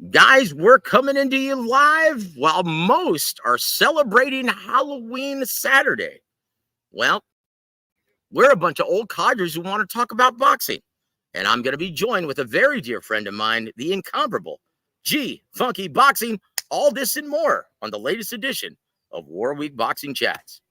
Guys, we're coming into you live while most are celebrating Halloween Saturday. Well, we're a bunch of old codgers who want to talk about boxing. And I'm going to be joined with a very dear friend of mine, the incomparable G Funky Boxing. All this and more on the latest edition of War Week Boxing Chats.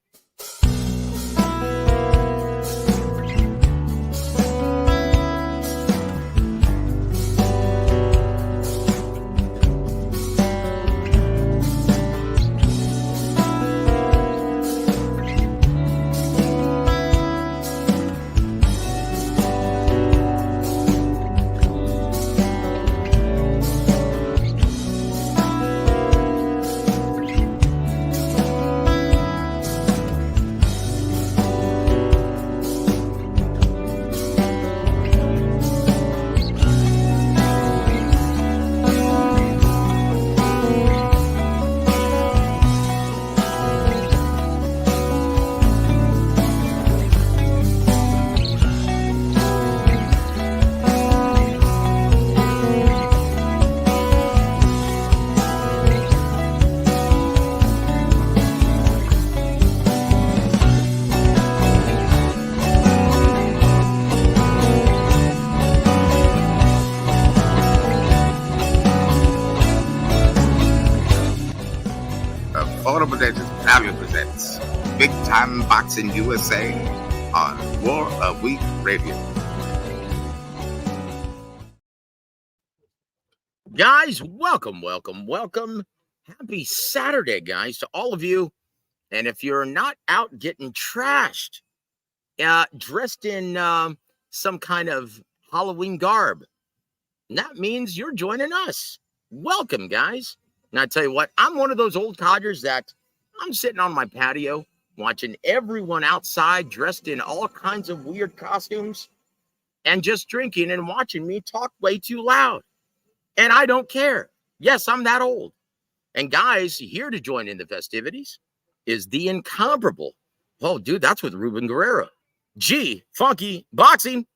WA.W presents Big Time Boxing USA on War Week Radio. Guys, welcome. Happy Saturday, guys, to all of you. And if you're not out getting trashed, dressed in some kind of Halloween garb, that means you're joining us. Welcome, guys. And I tell you what, I'm one of those old codgers that I'm sitting on my patio watching everyone outside dressed in all kinds of weird costumes and just drinking and watching me talk way too loud. And I don't care. Yes, I'm that old. And guys, here to join in the festivities is the incomparable. Oh, dude, that's with Ruben Guerrero. G Funky Boxing.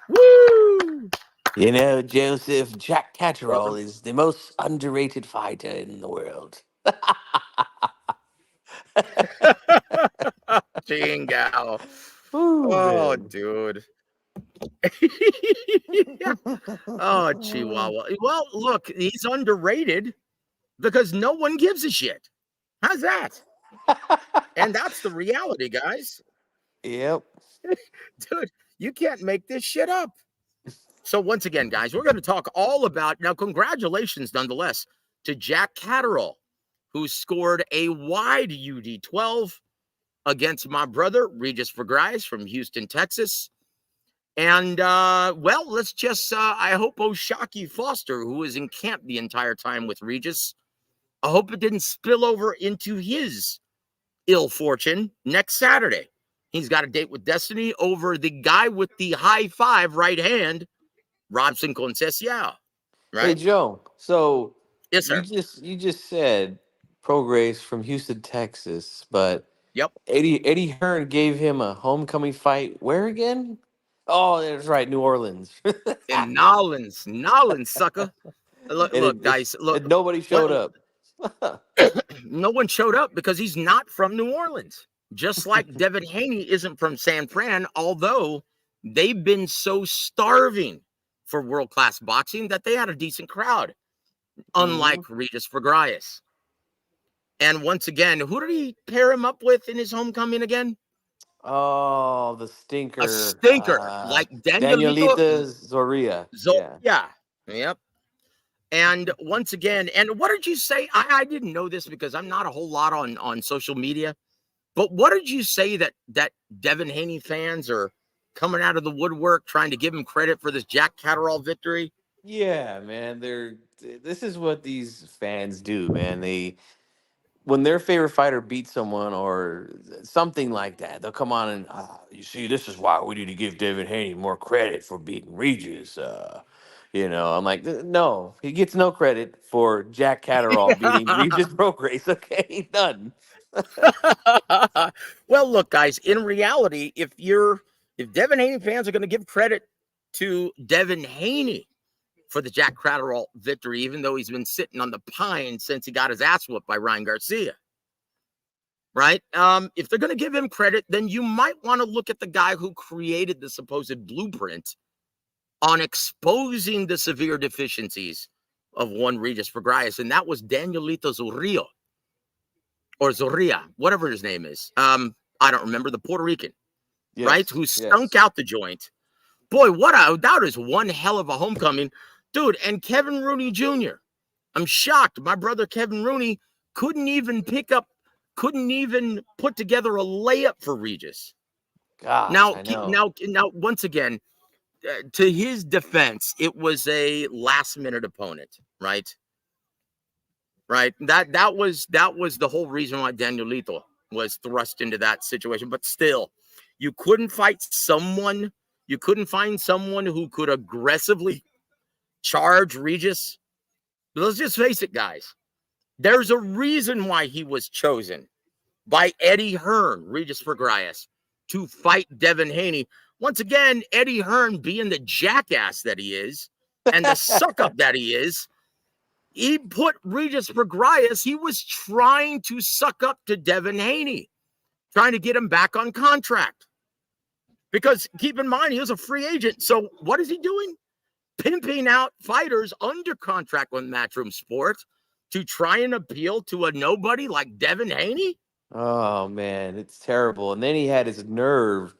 Woo! You know, Joseph, Jack Catterall is the most underrated fighter in the world. Jingo. Ooh, Oh, man. dude. Oh, Chihuahua. Well, look, he's underrated because no one gives a shit. How's that? And that's the reality, guys. Yep. Dude, you can't make this shit up. So once again, guys, we're going to talk all about, now congratulations nonetheless to Jack Catterall, who scored a wide UD12 against my brother, Regis PROGRAIS from Houston, Texas. And, well, let's just, I hope Oshaki Foster, who was in camp the entire time with Regis, I hope it didn't spill over into his ill fortune next Saturday. He's got a date with Destiny over the guy with the high five right hand, Robson Conceição, right? Hey, Joe. So Yes, sir. you just said PROGRAIS from Houston, Texas, but Yep. Eddie Hearn gave him a homecoming fight. Where again? Oh, that's right, New Orleans. In Nolens, sucker. Look, guys. Look, nobody showed up. No one showed up because he's not from New Orleans. Just like Devin Haney isn't from San Fran, although they've been so starving for world-class boxing that they had a decent crowd, unlike Regis PROGRAIS. And once again, who did he pair him up with in his homecoming again? Oh, the stinker. A stinker, like Danielita Zorrilla. Yeah. Yep. And once again, and what did you say? I didn't know this because I'm not a whole lot on social media, but what did you say that Devin Haney fans are coming out of the woodwork trying to give him credit for this Jack Catterall victory? Yeah, man. This is what these fans do, man. When their favorite fighter beats someone or something like that, they'll come on and you see, this is why we need to give Devin Haney more credit for beating Regis. I'm like, no, he gets no credit for Jack Catterall beating Regis PROGRAIS. Okay, none. Well, look, guys, in reality, if Devin Haney fans are going to give credit to Devin Haney for the Jack Catterall victory, even though he's been sitting on the pine since he got his ass whooped by Ryan Garcia. Right? If they're going to give him credit, then you might want to look at the guy who created the supposed blueprint on exposing the severe deficiencies of one Regis Prograis, and that was Danielito Zorrillo, or Zorrilla, whatever his name is. I don't remember, the Puerto Rican, right? Who stunk out the joint. Boy, that is one hell of a homecoming. Dude, and Kevin Rooney Jr. I'm shocked. My brother Kevin Rooney couldn't even put together a layup for Regis. God, Now, I know. now, once again, to his defense, it was a last-minute opponent, right? Right. That was the whole reason why Danielito was thrust into that situation. But still, you couldn't find someone who could aggressively charge Regis. But let's just face it, guys. There's a reason why he was chosen by Eddie Hearn, Regis Prograis, to fight Devin Haney. Once again, Eddie Hearn, being the jackass that he is and the suck-up that he is, he put Regis Prograis, he was trying to suck up to Devin Haney, trying to get him back on contract. Because keep in mind, he was a free agent. So what is he doing? Pimping out fighters under contract with Matchroom Sports to try and appeal to a nobody like Devin Haney? Oh man, it's terrible. And then he had his nerve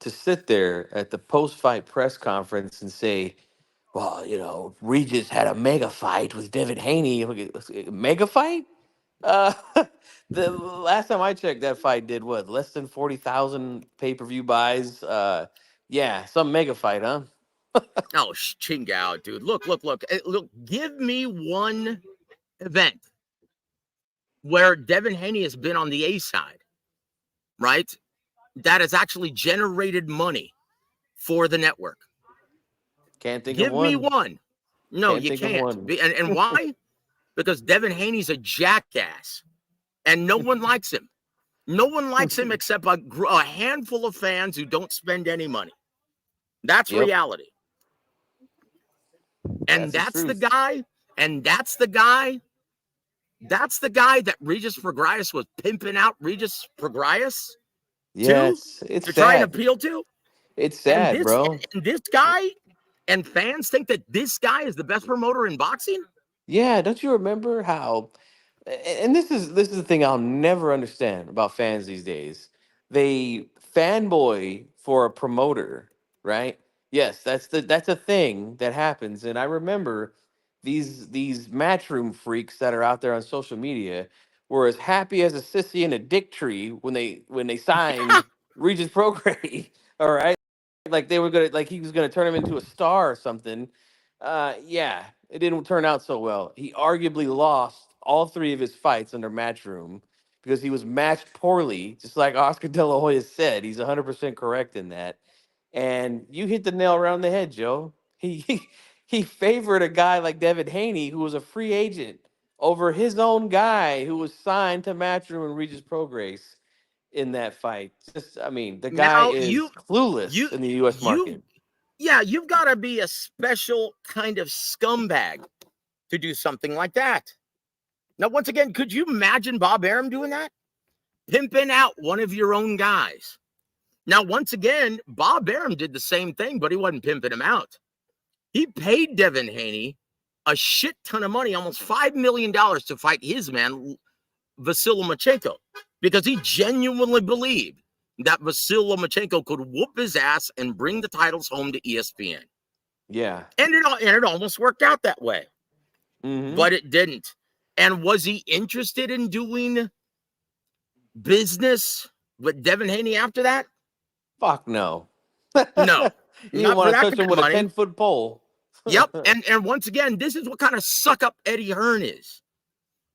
to sit there at the post-fight press conference and say, "Well, Regis had a mega fight with Devin Haney. Mega fight? Uh, the last time I checked, that fight did what? Less than 40,000 pay-per-view buys. Yeah, some mega fight, huh? Oh, ching out, dude. Look. Give me one event where Devin Haney has been on the A side, right? That has actually generated money for the network. Can't think of Give me one. one. No, Can't you think of can't. one. And why? Because Devin Haney's a jackass, and no one likes him. No one likes him except a handful of fans who don't spend any money. That's Yep, reality. And that's the that's the truth. guy. And that's the guy. That's the guy that Regis Prograis was pimping out Regis Prograis to Yes, it's try and sad. appeal to. It's And sad, this bro. and this guy and fans think that this guy is the best promoter in boxing. Yeah, don't you remember how and this is the thing I'll never understand about fans these days. They fanboy for a promoter, right? Yes, that's a thing that happens. And I remember these matchroom freaks that are out there on social media were as happy as a sissy in a dick tree when they Yeah, signed Regis Prograde. All right. Like they were gonna like he was gonna turn him into a star or something. Yeah, it didn't turn out so well. He arguably lost all three of his fights under Matchroom because he was matched poorly, just like Oscar De La Hoya said. He's 100% correct in that. And you hit the nail around the head, Joe. He favored a guy like Devin Haney, who was a free agent, over his own guy who was signed to Matchroom and Regis Prograis in that fight. Just, I mean, the guy now is you clueless in the U.S. you market. yeah, you've got to be a special kind of scumbag to do something like that. Now, once again, could you imagine Bob Arum doing that? Pimping out one of your own guys. Now, once again, Bob Arum did the same thing, but he wasn't pimping him out. He paid Devin Haney a shit ton of money, almost $5 million, to fight his man, Vasil Lomachenko, because he genuinely believed that Vasil Lomachenko could whoop his ass and bring the titles home to ESPN. Yeah. And it almost worked out that way, Mm-hmm. but it didn't. And was he interested in doing business with Devin Haney after that? Fuck no. No, You didn't not for want to that touch kind him of with a money. 10-foot pole. Yep. And once again, this is what kind of suck up Eddie Hearn is.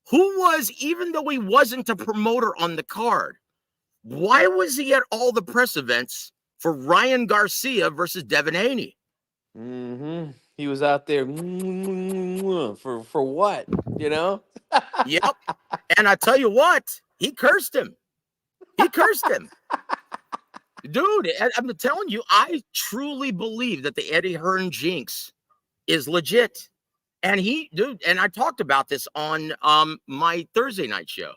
Who was, even though he wasn't a promoter on the card, why was he at all the press events for Ryan Garcia versus Devin Haney? Mm-hmm. He was out there for what? You know? Yep. And I tell you what, he cursed him. He cursed him. Dude, I'm telling you, I truly believe that the Eddie Hearn jinx is legit. And and I talked about this on my Thursday night show.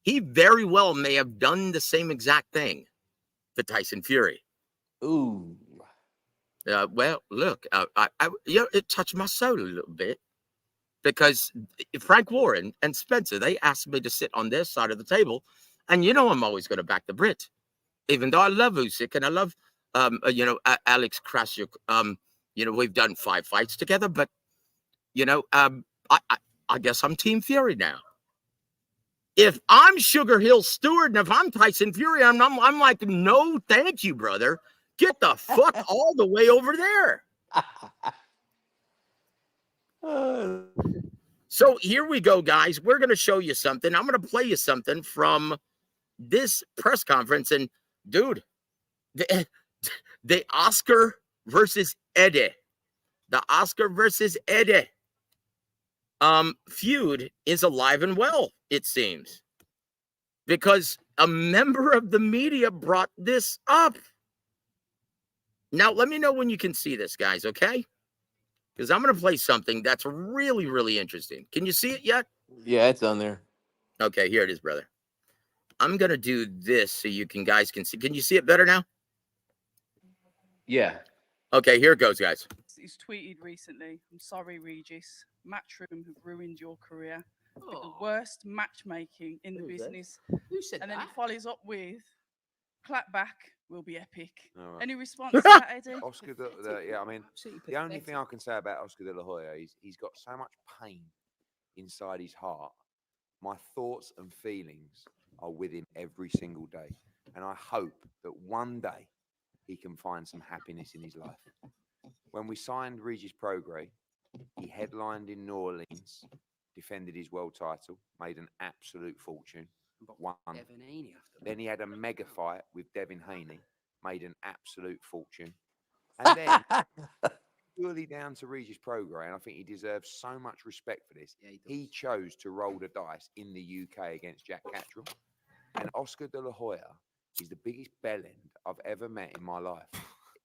He very well may have done the same exact thing to Tyson Fury. Ooh. Well, look, it touched my soul a little bit because Frank Warren and Spencer, they asked me to sit on their side of the table. And I'm always going to back the Brit, even though I love Usyk and I love, Alex Krasuk. We've done 5 fights together, but, I guess I'm Team Fury now. If I'm Sugar Hill Stewart and if I'm Tyson Fury, I'm like, no, thank you, brother. Get the fuck all the way over there. So here we go, guys. We're going to show you something. I'm going to play you something from this press conference. And, dude, the Oscar versus Eddie. The Oscar versus Eddie feud is alive and well, it seems. Because a member of the media brought this up. Now, let me know when you can see this, guys, okay? Because I'm going to play something that's really, really interesting. Can you see it yet? Yeah, it's on there. Okay, here it is, brother. I'm going to do this so you guys can see. Can you see it better now? Yeah. Okay, here it goes, guys. He's tweeted recently, "I'm sorry, Regis. Matchroom have ruined your career. With the worst matchmaking in the business." Who said And then he that? follows up with, "Clap back will be epic." All right. Any response to that, Eddie? Oscar, yeah, I mean, Absolutely the only pathetic. thing I can say about Oscar De La Hoya is he's got so much pain inside his heart. My thoughts and feelings are with him every single day. And I hope that one day he can find some happiness in his life. When we signed Regis Prograis, he headlined in New Orleans, defended his world title, made an absolute fortune, won. Devin Haney after that. Then he had a mega fight with Devin Haney, made an absolute fortune. And then, purely down to Regis Prograis, and I think he deserves so much respect for this, Yeah, he chose to roll the dice in the UK against Jack Catterall. And Oscar De La Hoya is the biggest bellend I've ever met in my life.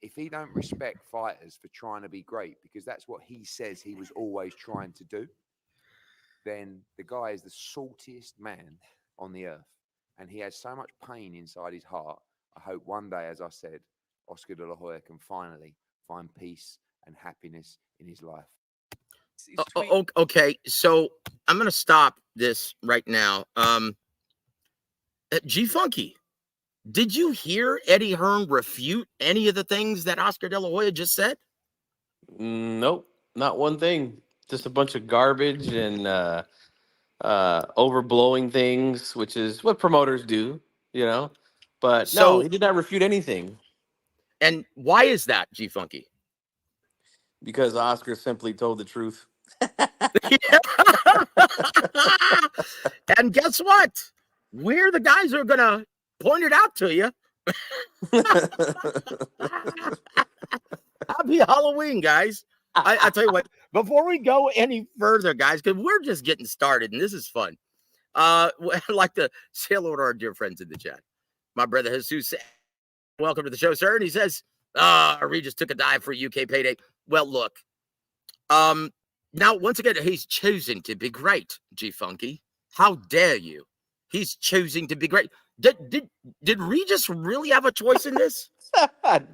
If he don't respect fighters for trying to be great, because that's what he says he was always trying to do, then the guy is the saltiest man on the earth. And he has so much pain inside his heart. I hope one day, as I said, Oscar De La Hoya can finally find peace and happiness in his life. Okay, so I'm going to stop this right now. G Funky, did you hear Eddie Hearn refute any of the things that Oscar De La Hoya just said? Nope, not one thing. Just a bunch of garbage and overblowing things, which is what promoters do, But no, he did not refute anything. And why is that, G Funky? Because Oscar simply told the truth. And guess what? We're the guys who are going to point it out to you. Happy Halloween, guys. I tell you what, before we go any further, guys, because we're just getting started and this is fun. I'd like to say hello to our dear friends in the chat. My brother Jesus, welcome to the show, sir. And he says, Regis took a dive for UK payday. Well, look, now, once again, he's choosing to be great, G Funky. How dare you? He's choosing to be great. Did Regis really have a choice in this?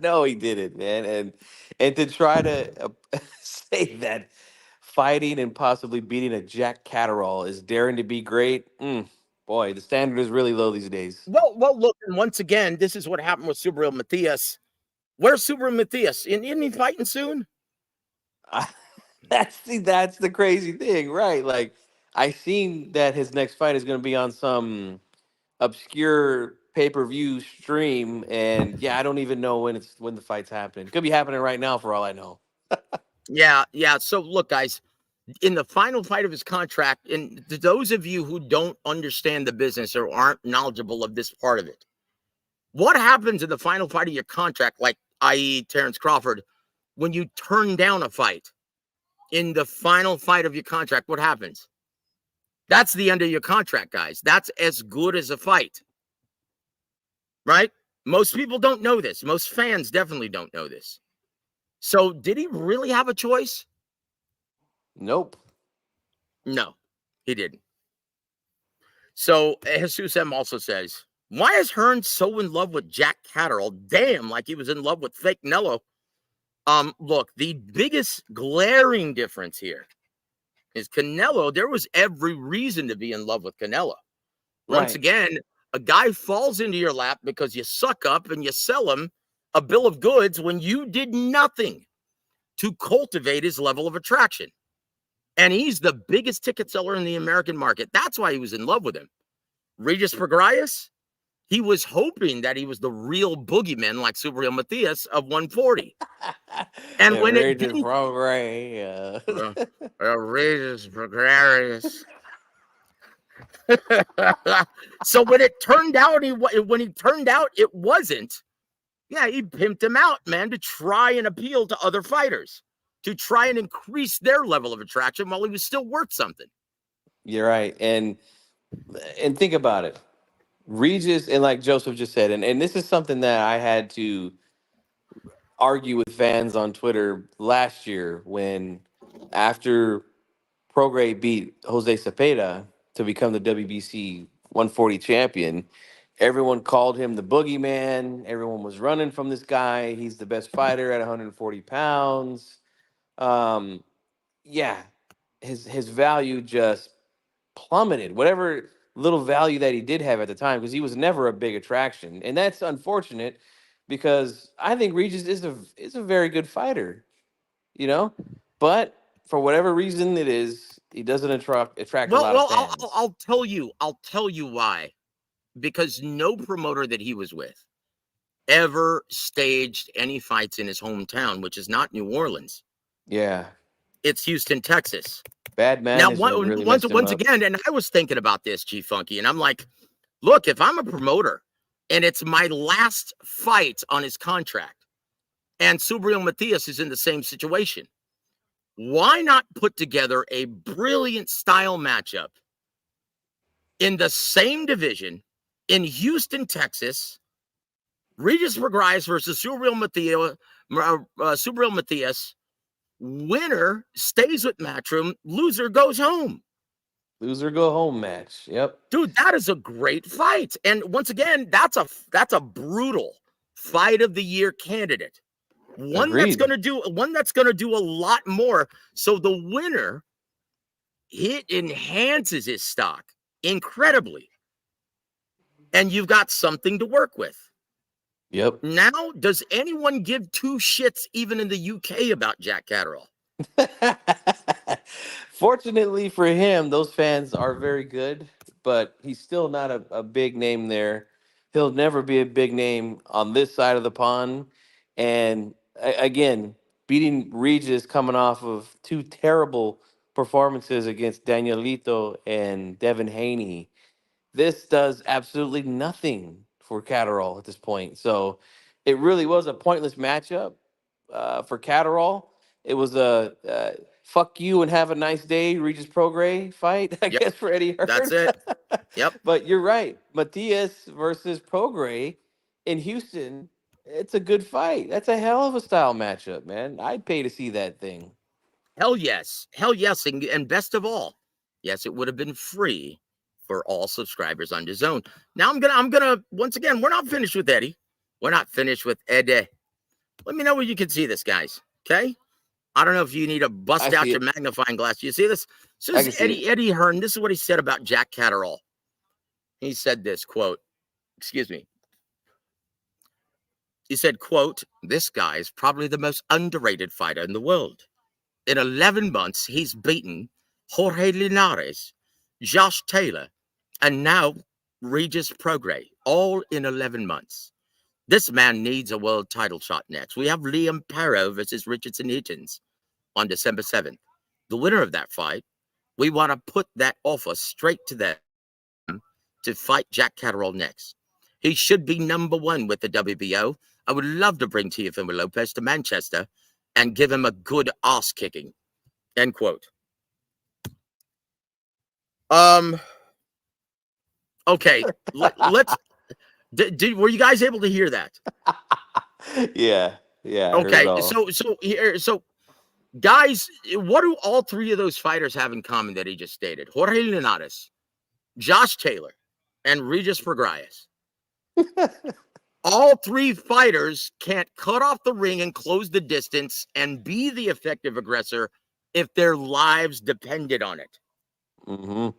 No, he didn't, man. And to try to say that fighting and possibly beating a Jack Catterall is daring to be great, boy, the standard is really low these days. Well, look, and once again, this is what happened with Subriel Matias. Where's Subriel Matias? Isn't he fighting soon? That's the crazy thing, right? Like, I seen that his next fight is going to be on some obscure pay-per-view stream, and yeah, I don't even know when the fight's happening. Could be happening right now for all I know. Yeah. So look, guys, in the final fight of his contract, and to those of you who don't understand the business or aren't knowledgeable of this part of it, what happens in the final fight of your contract, like i.e. Terrence Crawford, when you turn down a fight in the final fight of your contract? What happens? That's the end of your contract, guys. That's as good as a fight, right? Most people don't know this. Most fans definitely don't know this. So did he really have a choice? Nope. No, he didn't. So Jesus M also says, why is Hearn so in love with Jack Catterall? Damn, like he was in love with fake Nello. Look, the biggest glaring difference here is Canelo. There was every reason to be in love with Canelo. Once Right. again, a guy falls into your lap because you suck up and you sell him a bill of goods when you did nothing to cultivate his level of attraction. And he's the biggest ticket seller in the American market. That's why he was in love with him. Regis Prograis, he was hoping that he was the real boogeyman like Subriel Matias of 140. And Yeah, when it Raging didn't, Prograis. Regis Prograis. So when it turned out, it wasn't. Yeah, he pimped him out, man, to try and appeal to other fighters, to try and increase their level of attraction while he was still worth something. You're right. And think about it. Regis, and like Joseph just said, and this is something that I had to argue with fans on Twitter last year when after Prograis beat Jose Cepeda to become the WBC 140 champion, everyone called him the boogeyman. Everyone was running from this guy. He's the best fighter at 140 pounds. Um, yeah, his value just plummeted. Whatever little value that he did have at the time, because he was never a big attraction, and that's unfortunate because I think Regis is a very good fighter, you know, but for whatever reason it is, he doesn't attract a Well, lot of I'll fans. tell you. I'll tell you why. Because no promoter that he was with ever staged any fights in his hometown, which is not New Orleans. Yeah, It's Houston, Texas. bad Now, management really once messed him up. again, and I was thinking about this, G Funky, and I'm like, look, if I'm a promoter and it's my last fight on his contract, and Subriel Matias is in the same situation, why not put together a brilliant style matchup in the same division in Houston, Texas? Regis Prograis versus Subriel Matias. Winner stays with Matchroom. Loser goes home. Loser go home match. Yep. Dude, that is a great fight. And once again, that's a brutal fight of the year candidate. One that's Agreed. gonna do a lot more. So the winner, it enhances his stock incredibly. And you've got something to work with. Yep. Now, does anyone give two shits even in the UK about Jack Catterall? Fortunately for him, those fans are very good, but he's still not a big name there. He'll never be a big name on this side of the pond. And again, beating Regis coming off of two terrible performances against Danielito and Devin Haney, this does absolutely nothing for Catterall at this point. So it really was a pointless matchup for Catterall. It was a fuck you and have a nice day, Regis Prograis fight, I Yep, guess, for Eddie that's Hearn. it. Yep. But you're right. Matias versus Prograis in Houston, it's a good fight. That's a hell of a style matchup, man. I'd pay to see that thing. Hell yes. Hell yes. And best of all, yes, it would have been free for all subscribers on DAZN. Now I'm gonna once again, we're not finished with Eddie. We're not finished with Eddie. Let me know where you can see this, guys. Okay. I don't know if you need to I bust out see your it. magnifying glass. You see this? So I this can is see it. Eddie Hearn. This is what he said about Jack Catterall. He said this quote, excuse me. He said, quote, this guy is probably the most underrated fighter in the world. In 11 months, he's beaten Jorge Linares, Josh Taylor, and now Regis Prograis, all in 11 months. This man needs a world title shot next. We have Liam Perro versus Richardson Hitchens on December 7th. The winner of that fight, we want to put that offer straight to them to fight Jack Catterall next. He should be number one with the WBO. I would love to bring Teofimo Lopez to Manchester and give him a good ass kicking. End quote. Okay. Let's. Were you guys able to hear that? Yeah. Yeah. I heard it Okay. all. So Guys, what do all three of those fighters have in common that he just stated? Jorge Linares, Josh Taylor, and Regis PROGRAIS. All three fighters can't cut off the ring and close the distance and be the effective aggressor if their lives depended on it. Mm-hmm.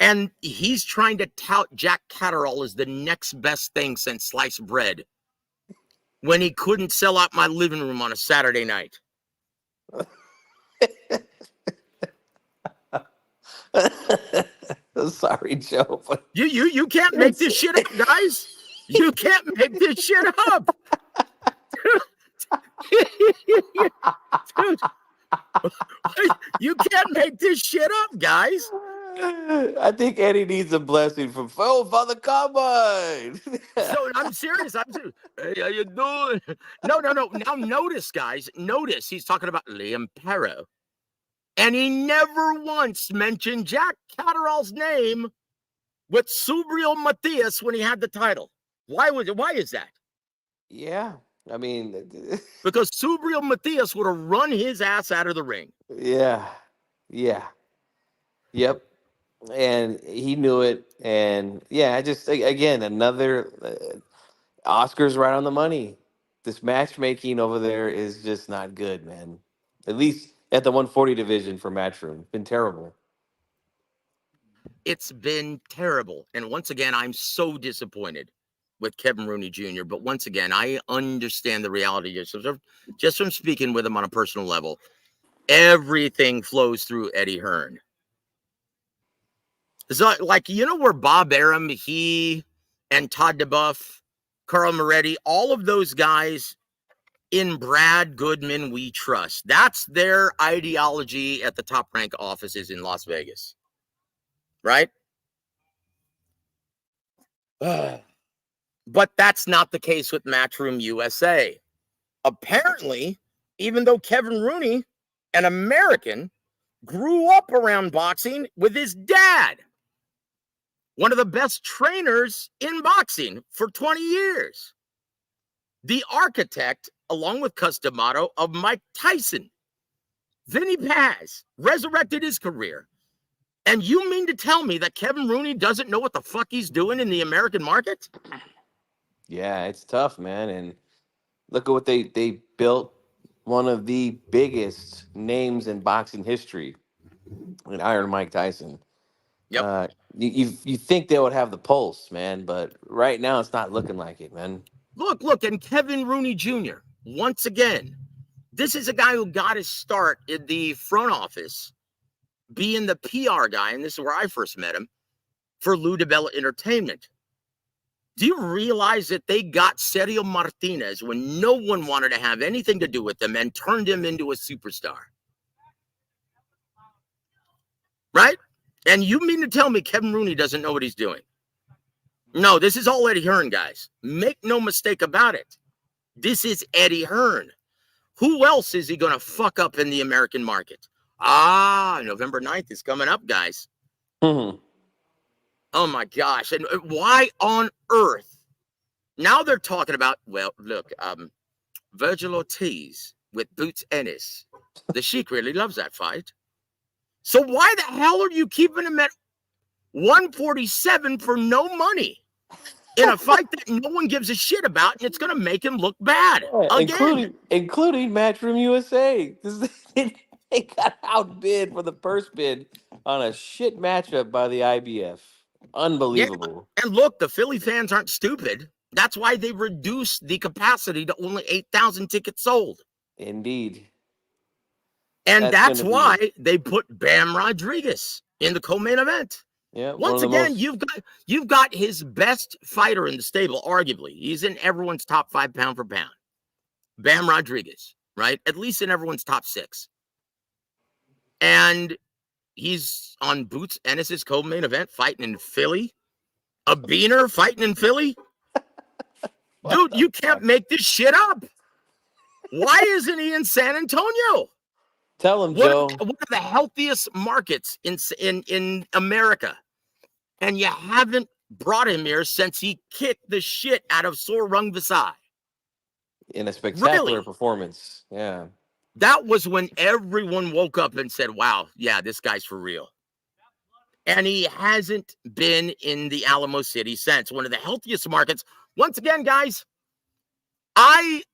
And he's trying to tout Jack Catterall as the next best thing since sliced bread when he couldn't sell out my living room on a Saturday night. Sorry, Joe. But You can't make this shit up, guys. You can't make this shit up. Dude, you can't make this shit up, guys. I think Eddie needs a blessing from Father Combine. So I'm serious. Hey, how you doing? No. Now notice, guys. Notice he's talking about Liam Perro. And he never once mentioned Jack Catterall's name with Subriel Matias when he had the title. Why is that? Yeah. I mean, Because Subriel Matias would have run his ass out of the ring. yeah. Yep. And he knew it. And yeah, again, another Oscar's right on the money. This matchmaking over there is just not good, man. At least at the 140 division for Matchroom. Been terrible. It's been terrible. And once again, I'm so disappointed with Kevin Rooney Jr. But once again, I understand the reality just from speaking with him on a personal level. Everything flows through Eddie Hearn. So, like, you know where Bob Arum, he and Todd DeBuff, Carl Moretti, all of those guys, in Brad Goodman we trust. That's their ideology at the Top Rank offices in Las Vegas. Right? But that's not the case with Matchroom USA. Apparently, even though Kevin Rooney, an American, grew up around boxing with his dad, one of the best trainers in boxing for 20 years, the architect, along with Customato, of Mike Tyson, Vinny Paz, resurrected his career. And you mean to tell me that Kevin Rooney doesn't know what the fuck he's doing in the American market? Yeah, it's tough, man. And look at what they built, one of the biggest names in boxing history, in Iron Mike Tyson. Yep. You think they would have the pulse, man, but right now it's not looking like it, man. Look, and Kevin Rooney Jr., once again, this is a guy who got his start in the front office, being the PR guy, and this is where I first met him, for Lou DiBella Entertainment. Do you realize that they got Sergio Martinez when no one wanted to have anything to do with him and turned him into a superstar? Right? And you mean to tell me Kevin Rooney doesn't know what he's doing? No, this is all Eddie Hearn, guys. Make no mistake about it. This is Eddie Hearn. Who else is he going to fuck up in the American market? November 9th is coming up, guys. Mm-hmm. Oh, my gosh. And why on earth? Now they're talking about, well, look, Virgil Ortiz with Boots Ennis. The Sheik really loves that fight. So why the hell are you keeping him at 147 for no money in a fight that no one gives a shit about, and it's going to make him look bad again? Including Matchroom USA. They got outbid for the first bid on a shit matchup by the IBF. Unbelievable. Yeah. And look, the Philly fans aren't stupid. That's why they reduced the capacity to only 8,000 tickets sold. Indeed. And that's why they put Bam Rodriguez in the co-main event. Yeah. Once again, you've got his best fighter in the stable, arguably. He's in everyone's top 5 pound for pound. Bam Rodriguez, right? At least in everyone's top 6. And he's on Boots Ennis's co-main event fighting in Philly. A beaner fighting in Philly? Dude, you can't make this shit up. Why isn't he in San Antonio? Tell him, Joe. One of the healthiest markets in America. And you haven't brought him here since he kicked the shit out of Sor Rungvisai. In a spectacular performance. Yeah. That was when everyone woke up and said, wow, yeah, this guy's for real. And he hasn't been in the Alamo City since. One of the healthiest markets. Once again, guys, we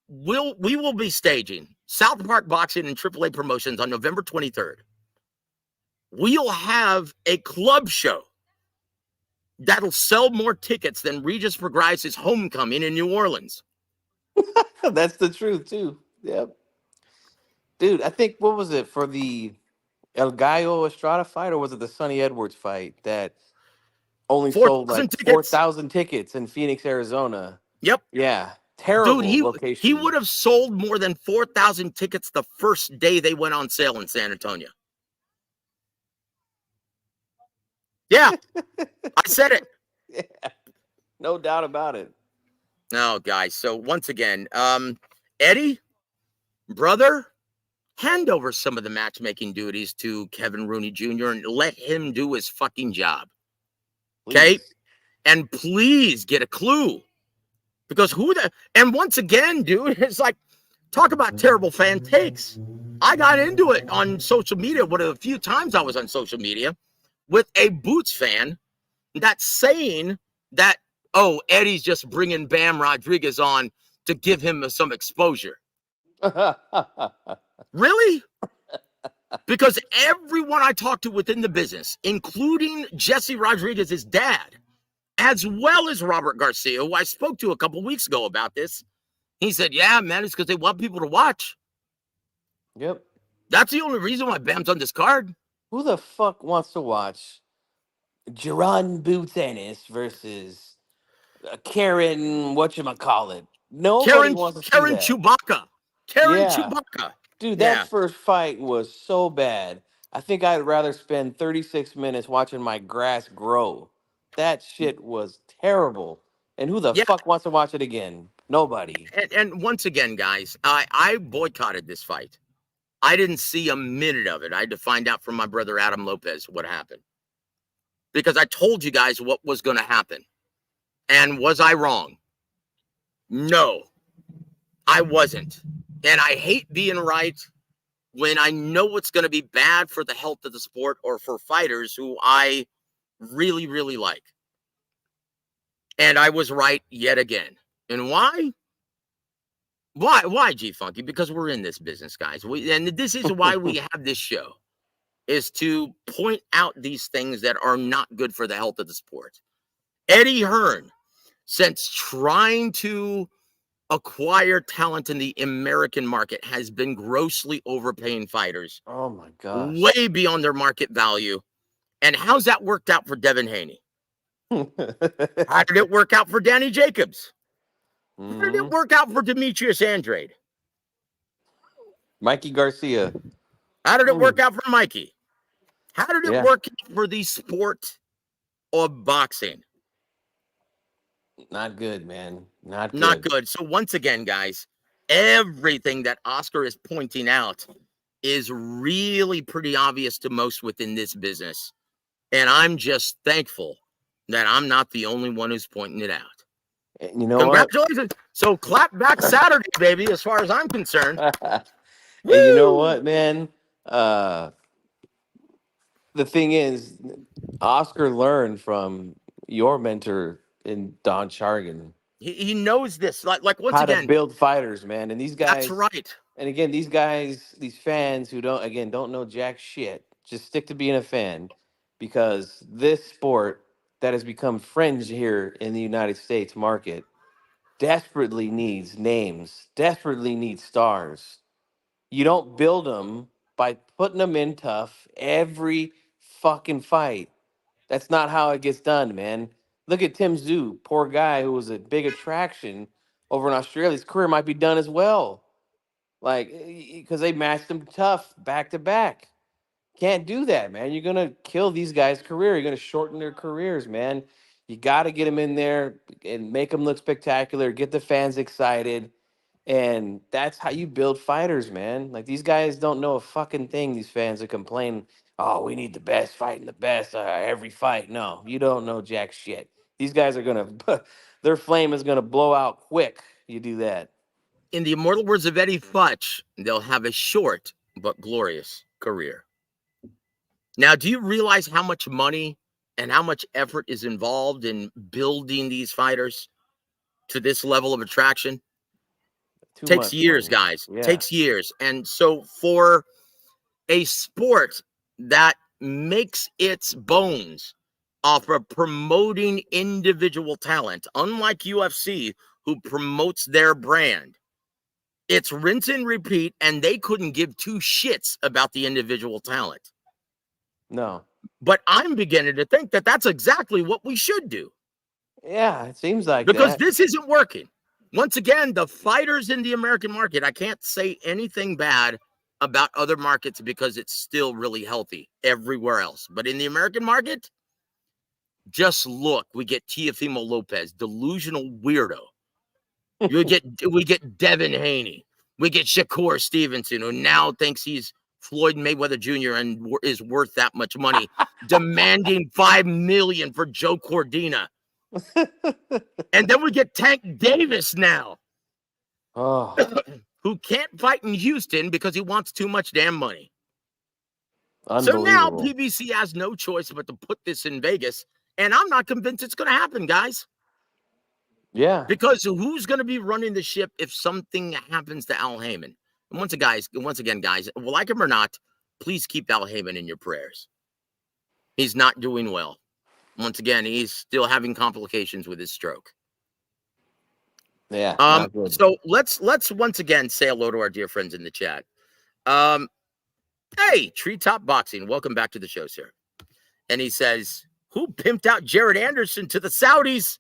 will be staging South Park Boxing and AAA Promotions on November 23rd. We'll have a club show that'll sell more tickets than Regis PROGRAIS' homecoming in New Orleans. That's the truth too. Yep. Dude, I think what was it for the El Gallo Estrada fight, or was it the Sonny Edwards fight that only sold 4,000 like tickets. 4,000 tickets in Phoenix, Arizona? Yep. Yeah, Dude, terrible he location. would have sold more than 4,000 tickets the first day they went on sale in San Antonio. Yeah, I said it. Yeah, no doubt about it. Oh, guys. So once again, Eddie, brother, hand over some of the matchmaking duties to Kevin Rooney Jr. and let him do his fucking job. Okay? Please. And please get a clue. Because and once again, dude, it's like, talk about terrible fan takes. I got into it on social media, one of the few times I was on social media, with a Boots fan that's saying that, oh, Eddie's just bringing Bam Rodriguez on to give him some exposure. Really? Because everyone I talked to within the business, including Jesse Rodriguez's dad, as well as Robert Garcia, who I spoke to a couple weeks ago about this, he said, yeah, man, it's because they want people to watch. Yep. That's the only reason why Bam's on this card. Who the fuck wants to watch Jerron Boots Ennis versus Karen, whatchamacallit? Nobody Karen wants to see that. Chewbacca. Karen Yeah. Chewbacca. Dude, that Yeah. first fight was so bad. I think I'd rather spend 36 minutes watching my grass grow. That shit was terrible. And who the Yeah. fuck wants to watch it again? Nobody. And once again, guys, I boycotted this fight. I didn't see a minute of it. I had to find out from my brother Adam Lopez what happened. Because I told you guys what was going to happen. And was I wrong? No, I wasn't. And I hate being right when I know it's going to be bad for the health of the sport or for fighters who I really, really like. And I was right yet again. And why? Why, G Funky? Because we're in this business, guys. And this is why we have this show, is to point out these things that are not good for the health of the sport. Eddie Hearn, since trying to acquire talent in the American market, has been grossly overpaying fighters. Oh my gosh. Way beyond their market value. And how's that worked out for Devin Haney? How did it work out for Danny Jacobs? How did it work out for Demetrius Andrade? Mikey Garcia. How did it work out for Mikey? How did it work out for the sport of boxing? Not good, man. Not good. Not good. So once again, guys, everything that Oscar is pointing out is really pretty obvious to most within this business. And I'm just thankful that I'm not the only one who's pointing it out. And you know Congratulations. So clap back Saturday, baby, as far as I'm concerned. And you know what, man? The thing is, Oscar learned from your mentor in Don Chargan. He knows this. Like once how again, to build fighters, man. And these guys, that's right. And again, these guys, these fans who don't know jack shit, just stick to being a fan, because this sport that has become fringe here in the United States market desperately needs names, desperately needs stars. You don't build them by putting them in tough every fucking fight. That's not how it gets done, man. Look at Tim Zhu, poor guy who was a big attraction over in Australia. His career might be done as well. Like, because they matched him tough back to back. Can't do that, man. You're gonna kill these guys' career. You're gonna shorten their careers, man. You got to get them in there and make them look spectacular. Get the fans excited, and that's how you build fighters, man. Like, these guys don't know a fucking thing. These fans that complain, "Oh, we need the best fighting the best every fight." No, you don't know jack shit. These guys are gonna, their flame is gonna blow out quick. You do that. In the immortal words of Eddie Futch, they'll have a short but glorious career. Now, do you realize how much money and how much effort is involved in building these fighters to this level of attraction? Too Takes much years, money. guys. Yeah. Takes years. And so for a sport that makes its bones off of promoting individual talent, unlike UFC, who promotes their brand, it's rinse and repeat, and they couldn't give two shits about the individual talent. No. But I'm beginning to think that that's exactly what we should do, Yeah, it seems like because that. this isn't working. Once again, the fighters in the American market, I can't say anything bad about other markets because it's still really healthy everywhere else. But in the American market, just look, we get Teofimo Lopez, delusional weirdo. we get Devin Haney. We get Shakur Stevenson, who now thinks he's Floyd Mayweather Jr. and is worth that much money, demanding $5 million for Joe Cordina. And then we get Tank Davis now, Oh, who can't fight in Houston because he wants too much damn money. So now unbelievable. PBC has no choice but to put this in Vegas. And I'm not convinced it's going to happen, guys. Yeah. Because who's going to be running the ship if something happens to Al Heyman? And once again, guys, like him or not, please keep Al Heyman in your prayers. He's not doing well. Once again, he's still having complications with his stroke. Yeah. Not good. So let's once again say hello to our dear friends in the chat. Hey, Treetop Boxing, welcome back to the show, sir. And he says, who pimped out Jared Anderson to the Saudis?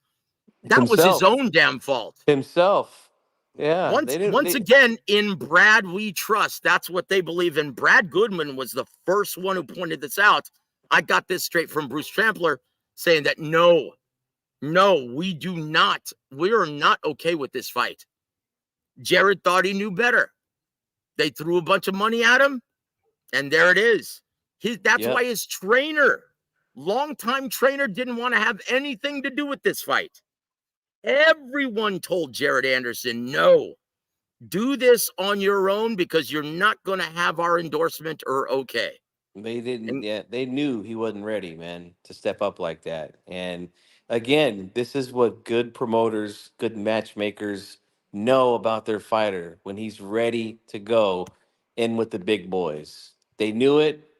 That was his own damn fault. Himself. Yeah. Once again, in Brad we trust. That's what they believe in. Brad Goodman was the first one who pointed this out. I got this straight from Bruce Trampler, saying that no, we do not. We are not okay with this fight. Jared thought he knew better. They threw a bunch of money at him, and there it is. That's why his trainer, longtime trainer, didn't want to have anything to do with this fight. Everyone told Jared Anderson, no, do this on your own because you're not going to have our endorsement or okay. They didn't. They knew he wasn't ready, man, to step up like that. And again, this is what good promoters, good matchmakers know about their fighter when he's ready to go in with the big boys. They knew it.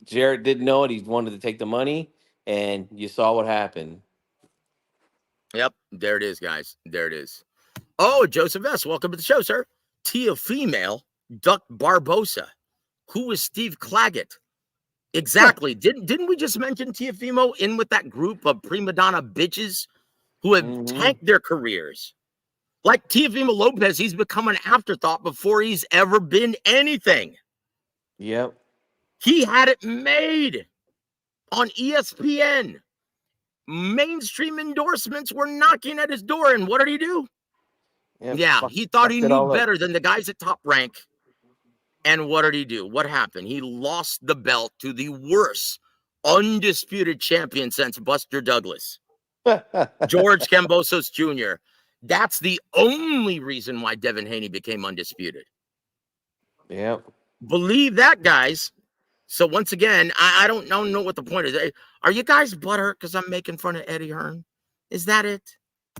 Jared didn't know it. He wanted to take the money, and you saw what happened. Yep, there it is, guys. There it is. Oh, Joseph S., welcome to the show, sir. Tia Female, Duck Barbosa. Who is Steve Claggett? Exactly. Didn't we just mention Teofimo in with that group of prima donna bitches who have tanked their careers? Like Teofimo Lopez, he's become an afterthought before he's ever been anything. Yep. He had it made on ESPN. Mainstream endorsements were knocking at his door, and what did he do? Yep. Yeah, he thought he knew better than the guys at Top Rank. And what did he do? What happened? He lost the belt to the worst undisputed champion since Buster Douglas, George Kambosos Jr. That's the only reason why Devin Haney became undisputed. Yep. Believe that, guys. So once again, I don't know what the point is. Are you guys butthurt because I'm making fun of Eddie Hearn? Is that it?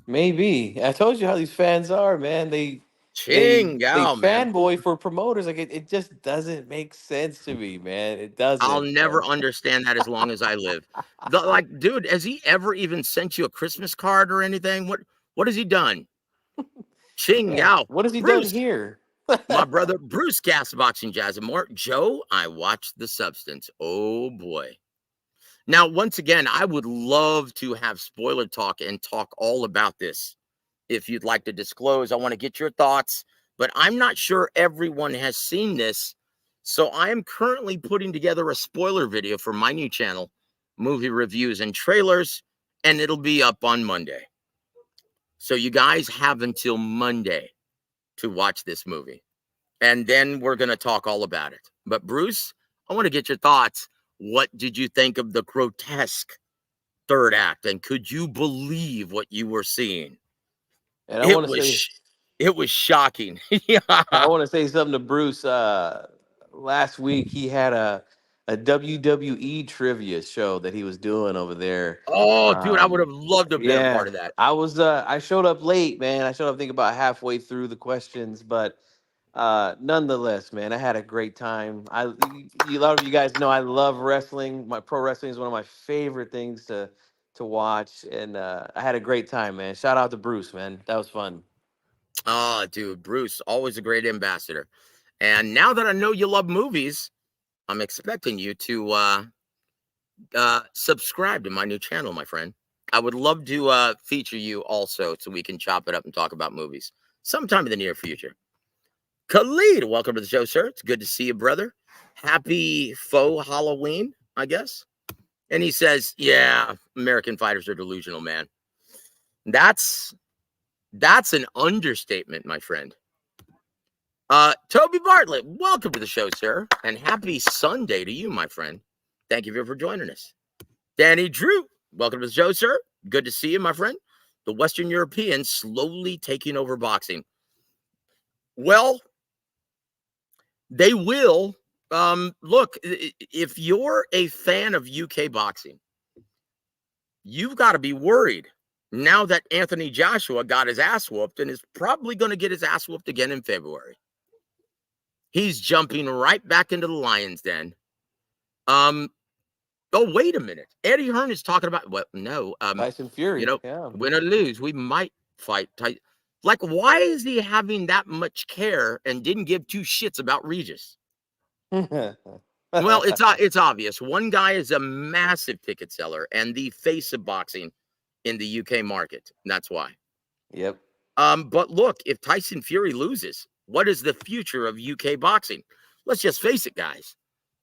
Maybe. I told you how these fans are, man. They fanboy for promoters. Like it just doesn't make sense to me, man. It doesn't. I'll never understand that as long as I live. Dude, has he ever even sent you a Christmas card or anything? What has he done? Ching Yao. What has he done here? My brother Bruce, Gas Boxing Jazz and more. Joe, I watched The Substance. Oh boy. Now, once again, I would love to have spoiler talk and talk all about this. If you'd like to disclose, I want to get your thoughts, but I'm not sure everyone has seen this. So I am currently putting together a spoiler video for my new channel, Movie Reviews and Trailers, and it'll be up on Monday. So you guys have until Monday to watch this movie. And then we're going to talk all about it. But Bruce, I want to get your thoughts. What did you think of the grotesque third act? And could you believe what you were seeing? And I want to say It was shocking. Yeah. I want to say something to Bruce. Last week he had a WWE trivia show that he was doing over there. Oh, dude, I would Um, have loved to have been a yeah, part of that. I showed up late, man. I showed up, I think, about halfway through the questions, but nonetheless, man, I had a great time. A lot of you guys know I love wrestling. My pro wrestling is one of my favorite things to watch, and I had a great time, man. Shout out to Bruce, man. That was fun. Oh, dude, Bruce, always a great ambassador. And now that I know you love movies, I'm expecting you to subscribe to my new channel, my friend. I would love to feature you also so we can chop it up and talk about movies sometime in the near future. Khalid, welcome to the show, sir. It's good to see you, brother. Happy faux Halloween, I guess. And he says, yeah, American fighters are delusional, man. That's an understatement, my friend. Toby Bartlett, welcome to the show, sir. And happy Sunday to you, my friend. Thank you for joining us. Danny Drew, welcome to the show, sir. Good to see you, my friend. The Western Europeans slowly taking over boxing. Well, they will. Look, if you're a fan of UK boxing, you've got to be worried now that Anthony Joshua got his ass whooped and is probably going to get his ass whooped again in February. He's jumping right back into the lion's den. Oh, wait a minute. Eddie Hearn is talking about, well, no. Tyson Fury, yeah. Win or lose, we might fight. Like, why is he having that much care and didn't give two shits about Regis? Well, it's obvious. One guy is a massive ticket seller and the face of boxing in the UK market. That's why. Yep. But look, if Tyson Fury loses, what is the future of UK boxing? Let's just face it, guys.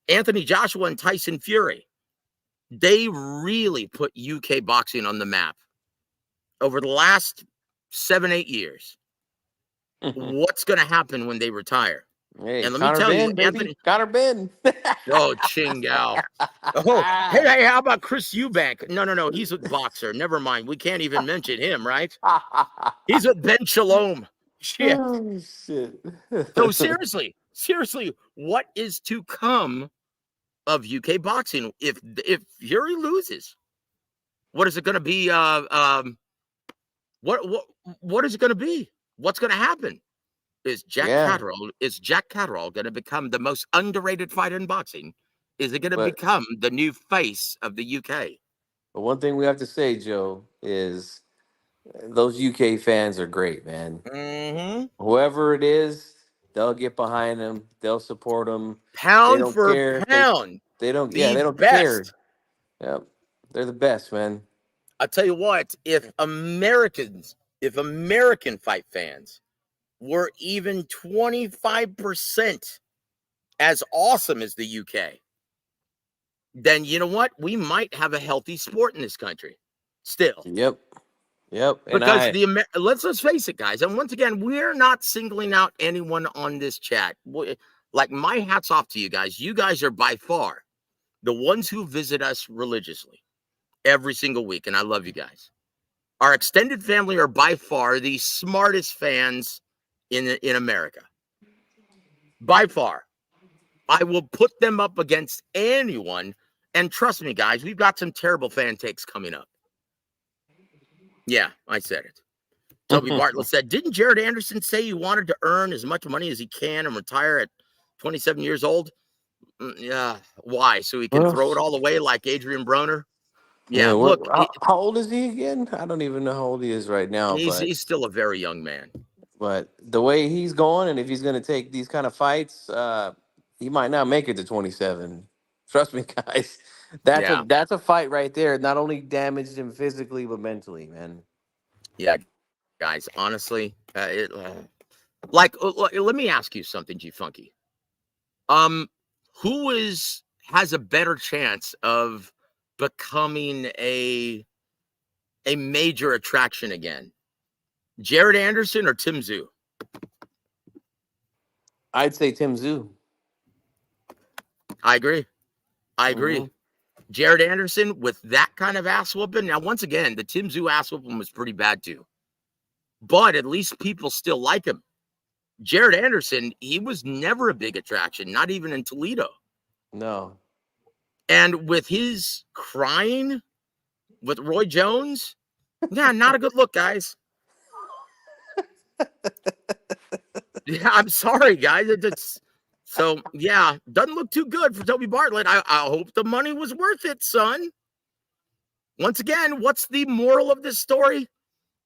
Anthony Joshua and Tyson Fury, they really put UK boxing on the map over the last 7-8 years. What's going to happen when they retire? Hey, And let Connor me tell Ben, you, baby. Anthony. Connor Ben. Oh, Chingao. Oh, hey, how about Chris Eubank? No. He's a boxer. Never mind. We can't even mention him, right? He's with Ben Shalom. Shit. Oh, shit. So seriously, what is to come of UK boxing if Fury loses? What is it going to be? What is it going to be? What's going to happen? Is Jack Catterall going to become the most underrated fighter in boxing? Is it going to But become the new face of the UK? But one thing we have to say, Joe, is those UK fans are great, man. Mm-hmm. Whoever it is, they'll get behind them. They'll support them. They Pound don't for care if pound, they don't. Yeah, the they don't care. best. Yep, they're the best, man. I'll tell you what, if American fight fans were even 25% as awesome as the UK, then you know what? We might have a healthy sport in this country still. Yep. And Because let's face it, guys. And once again, we're not singling out anyone on this chat. Like, my hat's off to you guys. You guys are by far the ones who visit us religiously every single week, and I love you guys. Our extended family are by far the smartest fans in America. By far. I will put them up against anyone. And trust me, guys, we've got some terrible fan takes coming up. Yeah, I said it. Toby Bartlett said, didn't Jared Anderson say he wanted to earn as much money as he can and retire at 27 years old? Yeah. Why? So he can throw it all away like Adrian Broner? Yeah, look. How old is he again? I don't even know how old he is right now. He's still a very young man. But the way he's going, and if he's going to take these kind of fights, he might not make it to 27. Trust me, guys. That's a fight right there. Not only damaged him physically, but mentally, man. Yeah, guys. Honestly, let me ask you something, G Funky. Who has a better chance of becoming a major attraction again? Jared Anderson or Tim Tszyu? I'd say Tim Tszyu. I agree. Mm-hmm. Jared Anderson with that kind of ass whooping. Now, once again, the Tim Tszyu ass whooping was pretty bad too. but at least people still like him. Jared Anderson, he was never a big attraction, not even in Toledo. No. And with his crying with Roy Jones, yeah, not a good look, guys. Yeah, I'm sorry, guys. So, yeah, doesn't look too good for Toby Bartlett. I hope the money was worth it, son. Once again, what's the moral of this story?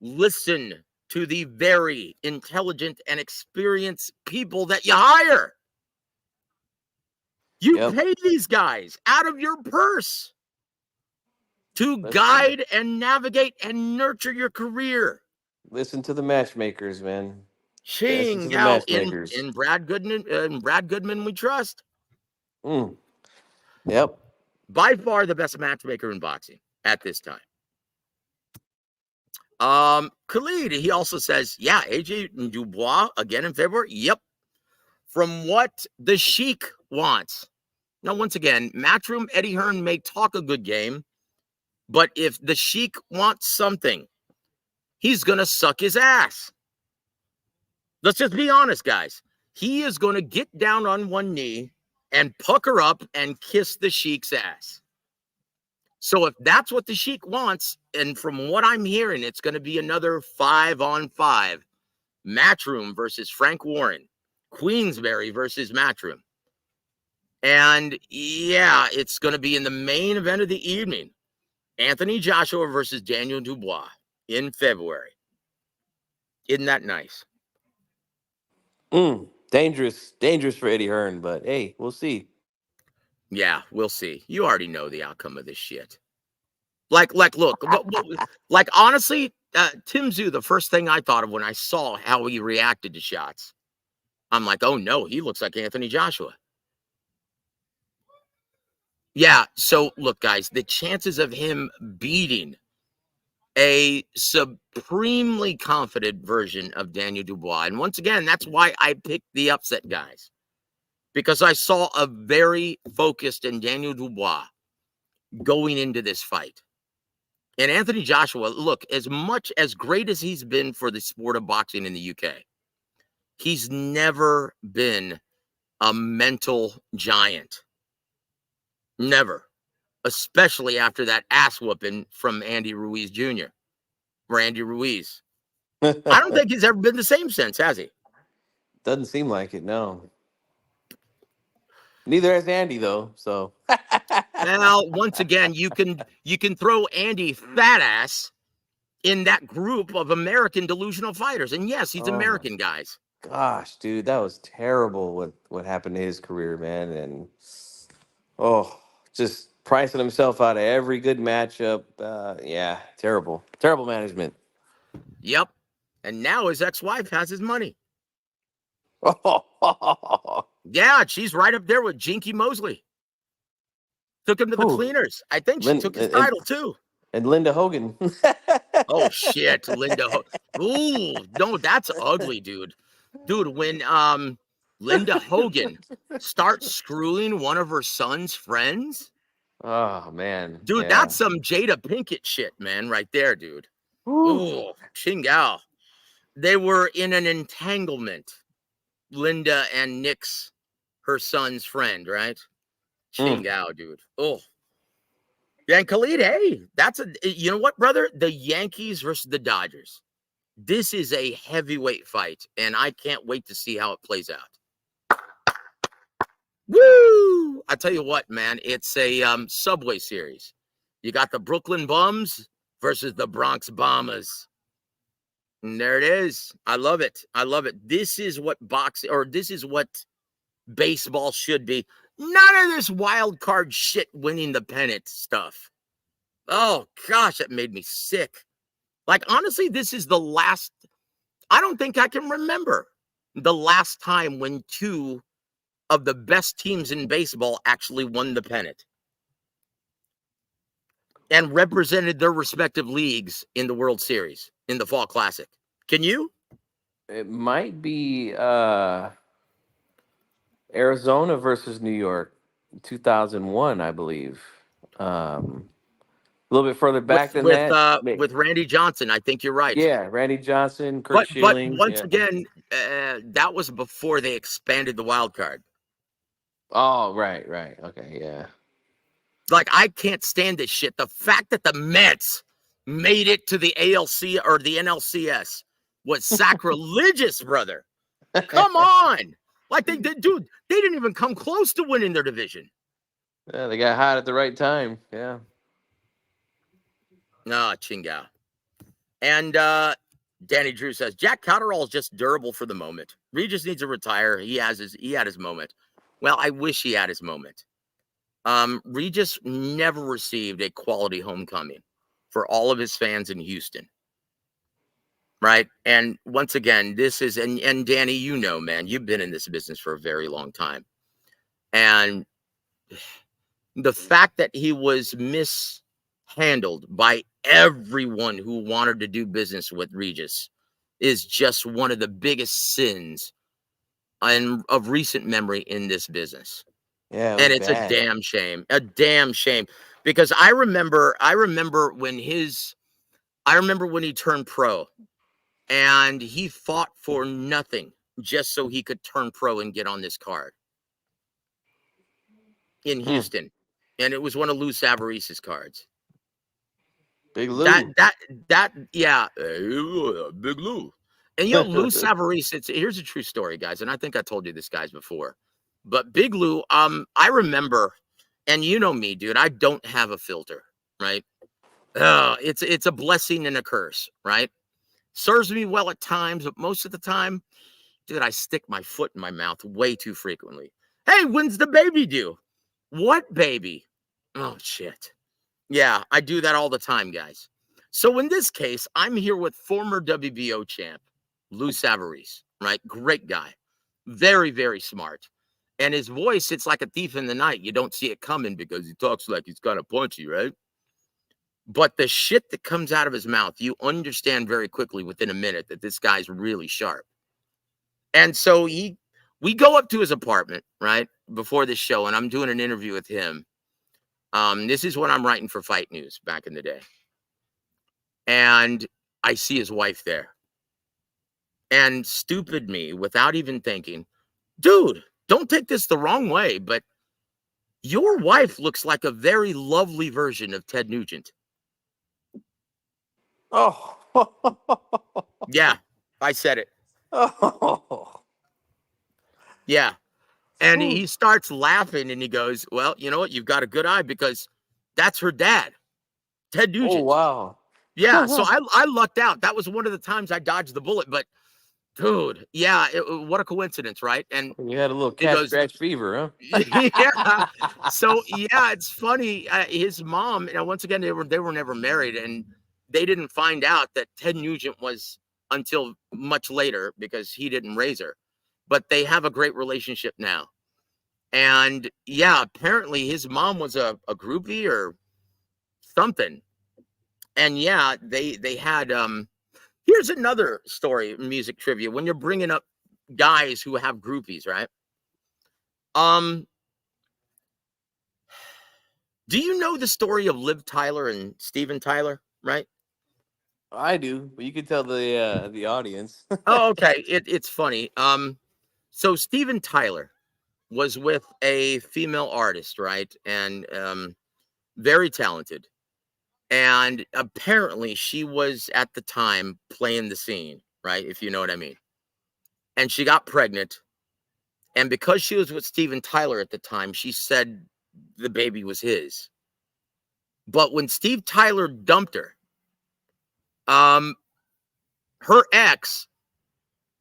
Listen to the very intelligent and experienced people that you hire. You pay these guys out of your purse to guide and navigate and nurture your career. Listen to the matchmakers, man. Ching Yao in Brad Goodman we trust. Yep. By far the best matchmaker in boxing at this time. Khalid, he also says, yeah, AJ Dubois again in February. Yep. From what the Sheik wants. Now, once again, Matchroom Eddie Hearn may talk a good game, but if the Sheik wants something, he's going to suck his ass. Let's just be honest, guys. He is going to get down on one knee and pucker up and kiss the Sheik's ass. So if that's what the Sheik wants, and from what I'm hearing, it's going to be another 5-on-5 Matchroom versus Frank Warren, Queensberry versus Matchroom. And yeah, it's going to be in the main event of the evening, Anthony Joshua versus Daniel Dubois in February. Isn't that nice? Dangerous for Eddie Hearn, but hey, we'll see. Yeah, we'll see. You already know the outcome of this shit. Look, like honestly, Tim Zhu, the first thing I thought of when I saw how he reacted to shots, I'm like, oh no, he looks like Anthony Joshua. Yeah, so look, guys, the chances of him beating a supremely confident version of Daniel Dubois, and once again, that's why I picked the upset guys, because I saw a very focused and Daniel Dubois going into this fight. And Anthony Joshua, look, as much as great as he's been for the sport of boxing in the UK, he's never been a mental giant. Never. Especially after that ass whooping from Andy Ruiz Jr. or Andy Ruiz. I don't think he's ever been the same since, has he? Doesn't seem like it, no. Neither has Andy, though. So, well, once again, you can throw Andy fat ass in that group of American delusional fighters, and yes, he's American, guys. Gosh, dude, that was terrible. What happened to his career, man, and just pricing himself out of every good matchup. Yeah, terrible management. Yep, and now his ex-wife has his money. Yeah, she's right up there with Jinky Mosley. Took him to the cleaners. I think she took his title too. And Linda Hogan. Oh shit, Linda Hogan. Ooh, no, that's ugly, dude. Dude, when Linda Hogan starts screwing one of her son's friends. Oh man. Dude, that's some Jada Pinkett shit, man, right there, dude. Ooh, Chingao. They were in an entanglement. Linda and Nick's, her son's friend, right? Chingao, dude. Oh. Yeah, and Khalid, hey, you know what, brother? The Yankees versus the Dodgers. This is a heavyweight fight, and I can't wait to see how it plays out. Woo! I tell you what, man, it's a Subway series. You got the Brooklyn Bums versus the Bronx Bombers. And there it is. I love it. I love it. This is what this is what baseball should be. None of this wild card shit winning the pennant stuff. Oh, gosh, that made me sick. Like, honestly, this is the last. I don't think I can remember the last time when two of the best teams in baseball actually won the pennant and represented their respective leagues in the World Series, in the Fall Classic. Can you? It might be Arizona versus New York, 2001, I believe. A little bit further back than that. with Randy Johnson. I think you're right. Yeah, Randy Johnson, Kurt But Schilling. once Yeah. again, that was before they expanded the wild card. Oh, right. Okay, yeah. Like, I can't stand this shit. The fact that the Mets made it to the ALC or the NLCS was sacrilegious, brother. Come on. Like, they did, dude, they didn't even come close to winning their division. Yeah, they got hot at the right time. Yeah. No, Chingao. And Danny Drew says Jack Catterall is just durable for the moment. Regis needs to retire. He had his moment. Well, I wish he had his moment. Regis never received a quality homecoming for all of his fans in Houston. Right. And once again, this is, and Danny, you know, man, you've been in this business for a very long time. And the fact that he was mishandled by everyone who wanted to do business with Regis is just one of the biggest sins of recent memory in this business. Yeah, it And was it's bad. a damn shame, because I remember when he turned pro, and he fought for nothing just so he could turn pro and get on this card in Houston. And it was one of Lou Savarise's cards. Big Lou. Yeah, Big Lou. And Lou Savarese, here's a true story, guys, and I think I told you this, guys, before. But Big Lou, I remember, and you know me, dude, I don't have a filter, right? It's a blessing and a curse, right? Serves me well at times, but most of the time, dude, I stick my foot in my mouth way too frequently. Hey, when's the baby due? What baby? Oh, shit. Yeah, I do that all the time, guys. So in this case, I'm here with former WBO champ, Lou Savarese, right? Great guy. Very, very smart. And his voice, it's like a thief in the night. You don't see it coming because he talks like he's kind of punchy, right? But the shit that comes out of his mouth, you understand very quickly within a minute that this guy's really sharp. And so we go up to his apartment, right, before this show, and I'm doing an interview with him. This is when I'm writing for Fight News back in the day. And I see his wife there. And stupid me, without even thinking, dude, don't take this the wrong way, but your wife looks like a very lovely version of Ted Nugent. Oh. Yeah, I said it. Oh. Yeah. And he starts laughing and he goes, well, you know what? You've got a good eye, because that's her dad, Ted Nugent. Oh, wow. Yeah. So I lucked out. That was one of the times I dodged the bullet. But dude, yeah, what a coincidence, right? And You had a little he cat goes, scratch fever, huh? yeah. So yeah, it's funny. His mom, once again, they were never married, and they didn't find out that Ted Nugent was until much later, because he didn't raise her. But they have a great relationship now. And yeah, apparently his mom was a groupie or something. And yeah, they had here's another story, music trivia, when you're bringing up guys who have groupies, right? Do you know the story of Liv Tyler and Steven Tyler, right? I do, but you can tell the audience. Oh, okay. It's funny. So Steven Tyler was with a female artist, right? And very talented. And apparently she was at the time playing the scene, right? If you know what I mean. And she got pregnant. And because she was with Steven Tyler at the time, she said the baby was his. But when Steve Tyler dumped her, her ex,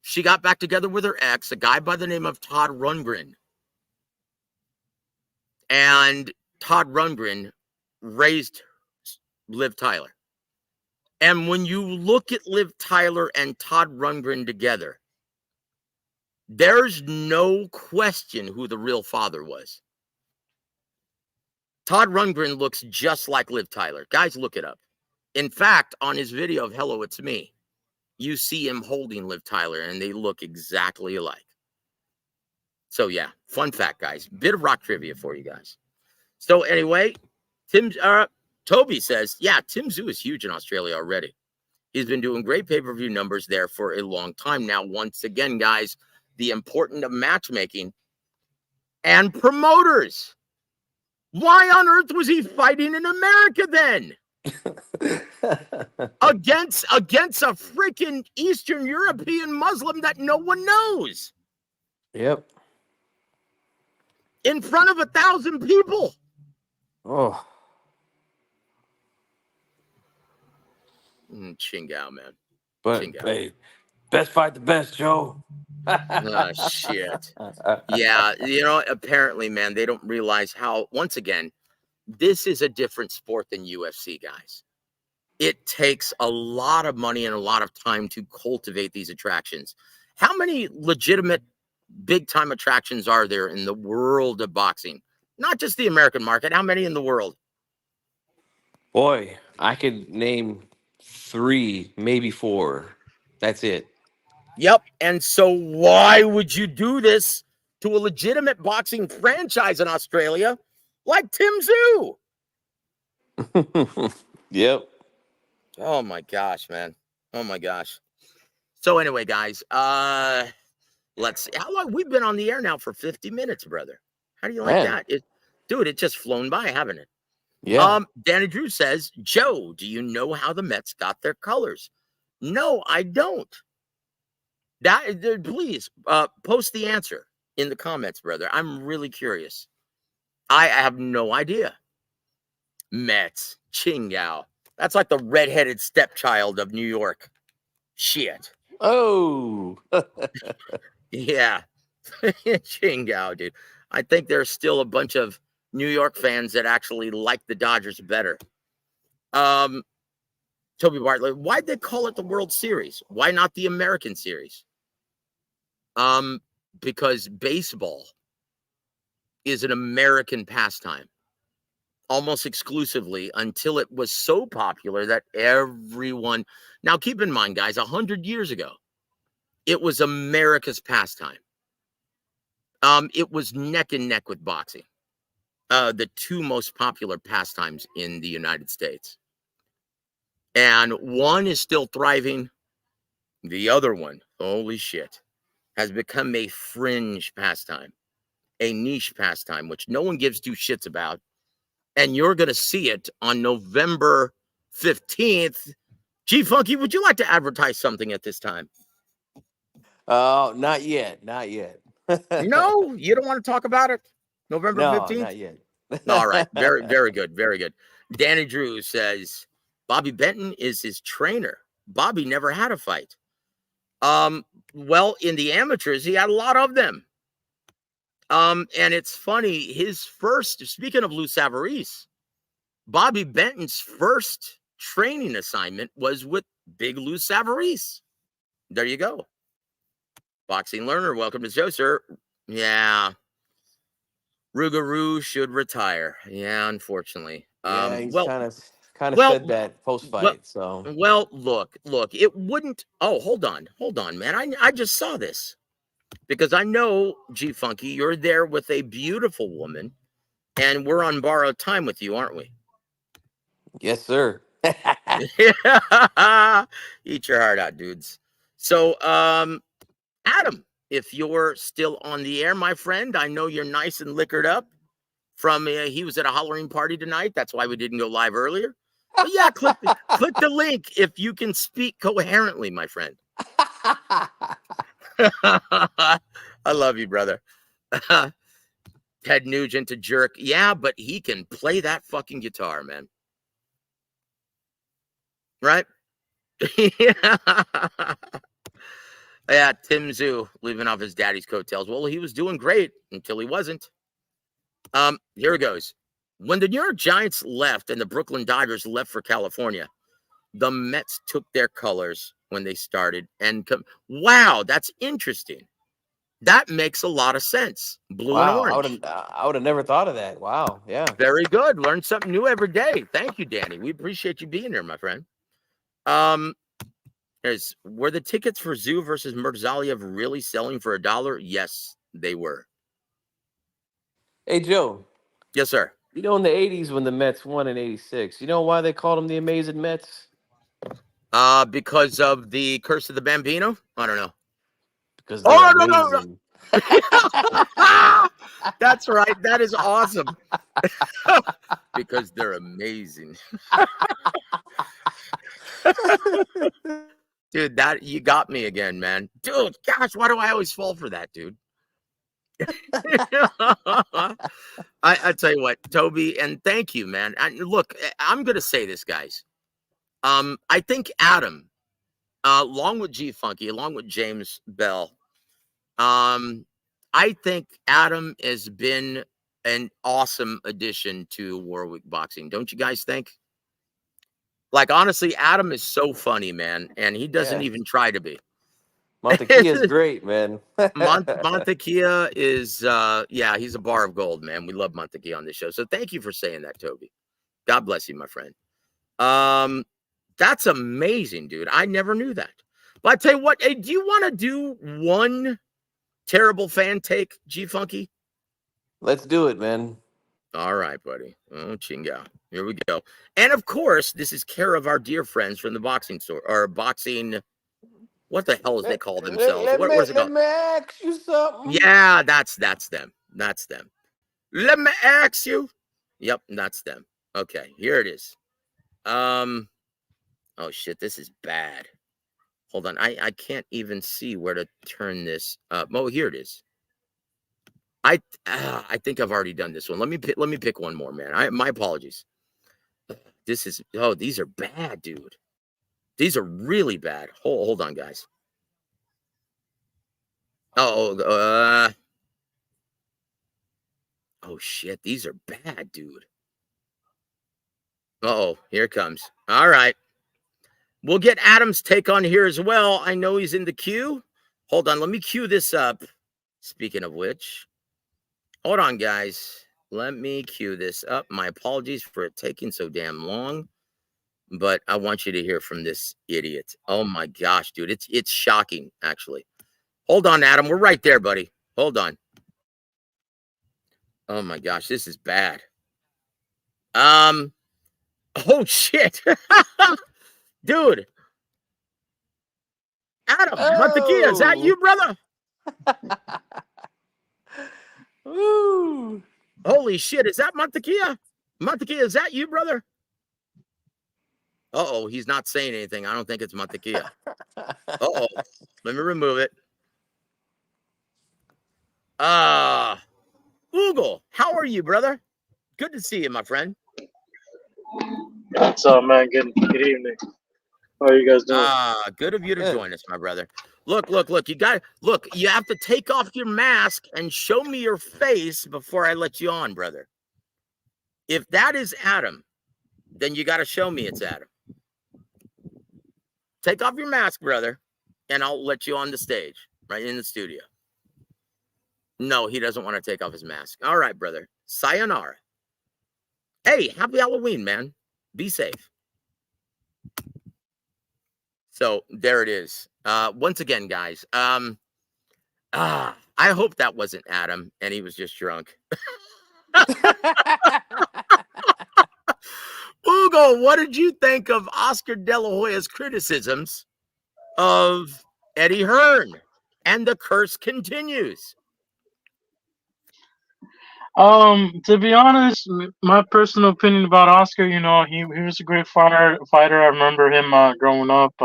she got back together with her ex, a guy by the name of Todd Rundgren. And Todd Rundgren raised Liv Tyler. And when you look at Liv Tyler and Todd Rundgren together, there's no question who the real father was. Todd Rundgren looks just like Liv Tyler. Guys, look it up. In fact, on his video of Hello, It's Me, you see him holding Liv Tyler, and they look exactly alike. So yeah, fun fact, guys. Bit of rock trivia for you guys. So anyway, Toby says, yeah, Tim Zhu is huge in Australia already. He's been doing great pay-per-view numbers there for a long time now. Once again, guys, the importance of matchmaking and promoters. Why on earth was he fighting in America then? against a freaking Eastern European Muslim that no one knows. Yep. In front of 1,000 people. Oh. Chingao, man. But Chingao. hey, best fight the best, Joe. Oh, shit. Yeah, apparently, man, they don't realize how, once again, this is a different sport than UFC, guys. It takes a lot of money and a lot of time to cultivate these attractions. How many legitimate big-time attractions are there in the world of boxing? Not just the American market. How many in the world? Boy, I could name 3, maybe 4. That's it. Yep. And so why would you do this to a legitimate boxing franchise in Australia like Tim Zhu? Yep. Oh my gosh, man. Oh my gosh. So anyway, guys, let's see. How long we've been on the air now for 50 minutes, brother. How do you like that? Dude, it's just flown by, haven't it? Yeah. Danny Drew says, Joe, do you know how the Mets got their colors? No, I don't. Please post the answer in the comments, brother. I'm really curious. I have no idea. Mets, Chingao. That's like the redheaded stepchild of New York. Shit. Oh. Yeah. Chingao, dude. I think there's still a bunch of New York fans that actually like the Dodgers better. Toby Bartlett, why'd they call it the World Series? Why not the American Series? Because baseball is an American pastime, almost exclusively, until it was so popular that everyone. Now, keep in mind, guys, 100 years ago, it was America's pastime. It was neck and neck with boxing, the 2 most popular pastimes in the United States. And one is still thriving. The other one, holy shit, has become a fringe pastime, a niche pastime, which no one gives 2 shits about. And you're going to see it on November 15th. G Funky, would you like to advertise something at this time? Oh, not yet. Not yet. No, you don't want to talk about it? November 15th? No, not yet. All right. Very, very good. Very good. Danny Drew says Bobby Benton is his trainer. Bobby never had a fight. Well, in the amateurs, he had a lot of them. And it's funny, speaking of Lou Savarese, Bobby Benton's first training assignment was with Big Lou Savarese. There you go. Boxing learner, welcome to the show, sir. Yeah. Rougarou should retire. Yeah, unfortunately. Yeah, he's Well, kind of well, said that post-fight. So well, look, it wouldn't. Oh, hold on, man. I just saw this because I know, G Funky, you're there with a beautiful woman, and we're on borrowed time with you, aren't we? yes, sir. Eat your heart out, dudes. So, Adam, if you're still on the air, my friend, I know you're nice and liquored up from he was at a Halloween party tonight. That's why we didn't go live earlier. But yeah, click the link if you can speak coherently, my friend. I love you, brother. Ted Nugent to jerk. Yeah, but he can play that fucking guitar, man. Right? Yeah, Tim Zhu leaving off his daddy's coattails. Well, he was doing great until he wasn't. Here it goes. When the New York Giants left and the Brooklyn Dodgers left for California, the Mets took their colors when they started. And wow, that's interesting. That makes a lot of sense. Blue and orange. I would have never thought of that. Wow. Yeah. Very good. Learn something new every day. Thank you, Danny. We appreciate you being here, my friend. Were the tickets for Zoo versus Murtazaliev really selling for $1? Yes, they were. Hey, Joe. Yes, sir. You know, in the '80s when the Mets won in '86, you know why they called them the Amazing Mets? Because of the Curse of the Bambino? I don't know. Because they're Oh, no, no, no. amazing. That's right. That is awesome. Because they're amazing. Dude, that you got me again, man. Dude, gosh, why do I always fall for that, dude? I tell you what, Toby, and thank you, man. And look, I'm gonna say this, guys. I think Adam, along with G Funky, along with James Bell, I think Adam has been an awesome addition to Warwick Boxing. Don't you guys think? Like, honestly, Adam is so funny, man, and he doesn't Yeah. even try to be. Montekia is great, man. Montekia is, yeah, he's a bar of gold, man. We love Montekia on this show. So thank you for saying that, Toby. God bless you, my friend. That's amazing, dude. I never knew that. But I tell you what, hey, do you want to do one terrible fan take, G Funky? Let's do it, man. All right, buddy. Oh, chinga. Here we go. And of course, this is care of our dear friends from the boxing store or boxing. What the hell is they call themselves? What is it Let called? me ask you something. Yeah, that's them. That's them. Let me ask you. Yep, that's them. Okay, here it is. Oh shit, this is bad. Hold on, I can't even see where to turn this up. Oh, here it is. I think I've already done this one. Let me pick one more, man. My apologies. This is these are bad, dude. These are really bad. Hold on, guys. Oh shit, these are bad, dude. Oh, here it comes. All right. We'll get Adam's take on here as well. I know he's in the queue. Hold on, let me cue this up. Speaking of which, hold on, guys. Let me cue this up. My apologies for it taking so damn long, but I want you to hear from this idiot. Oh my gosh, dude, it's shocking, actually. Hold on, Adam. We're right there, buddy. Hold on. Oh my gosh, this is bad. Oh shit. Dude. Adam, Montekia, is that Oh. you, brother? Woo. Holy shit, is that Montekia? Montekia, is that you, brother? Uh-oh, he's not saying anything. I don't think it's Montekia. Uh-oh. Let me remove it. Google, how are you, brother? Good to see you, my friend. What's up, man? Good evening. How are you guys doing? Good of you to Good. join us, my brother. Look, you have to take off your mask and show me your face before I let you on, brother. If that is Adam, then you got to show me it's Adam. Take off your mask, brother, and I'll let you on the stage, right in the studio. No, he doesn't want to take off his mask. All right, brother. Sayonara. Hey, happy Halloween, man. Be safe. So there it is. Once again, guys. I hope that wasn't Adam and he was just drunk. Hugo, what did you think of Oscar De La Hoya's criticisms of Eddie Hearn? And the curse continues. To be honest, my personal opinion about Oscar, he was a great fighter. I remember him growing up.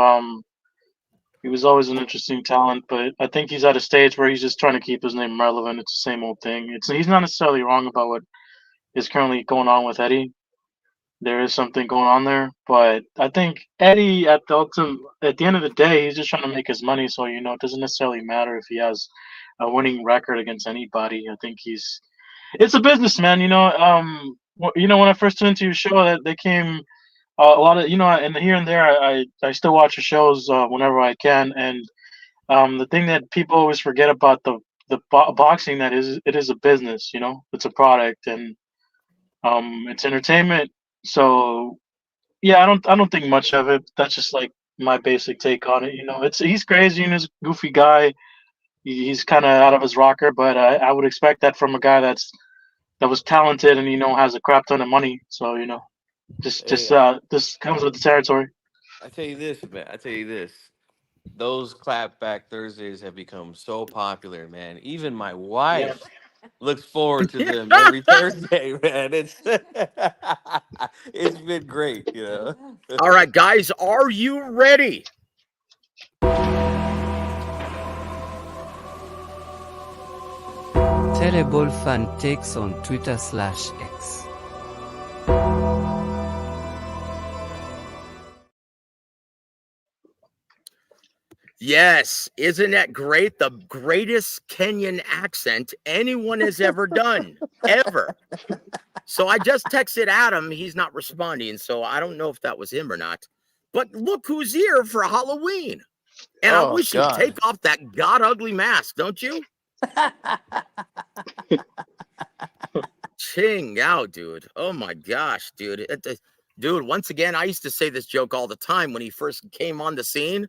He was always an interesting talent, but I think he's at a stage where he's just trying to keep his name relevant. It's the same old thing. He's not necessarily wrong about what is currently going on with Eddie. There is something going on there, but I think Eddie at the end of the day, he's just trying to make his money. So it doesn't necessarily matter if he has a winning record against anybody. I think it's a businessman. When I first tuned into your show, that they came a lot of and here and there, I still watch the shows whenever I can. And the thing that people always forget about the boxing, that is, it is a business. It's a product, and it's entertainment. So yeah, I don't think much of it. That's just like my basic take on it. He's crazy and he's a goofy guy. He's kind of out of his rocker, but I would expect that from a guy that's that was talented and has a crap ton of money. So Hey, this comes with the territory. I tell you this, man. I tell you this. Those clapback Thursdays have become so popular, man. Even my Yeah. wife looks forward to them every Thursday, man. It's it's been great, you know. All right, guys, are you ready? Terrible fan takes on Twitter/X. Yes, isn't that great? The greatest Kenyan accent anyone has ever done, ever. So I just texted Adam. He's not responding, so I don't know if that was him or not. But look who's here for Halloween. And I Oh wish he'd God. take off that god ugly mask, don't you? Ching out, dude. Oh my gosh, dude. Dude, once again, I used to say this joke all the time when he first came on the scene.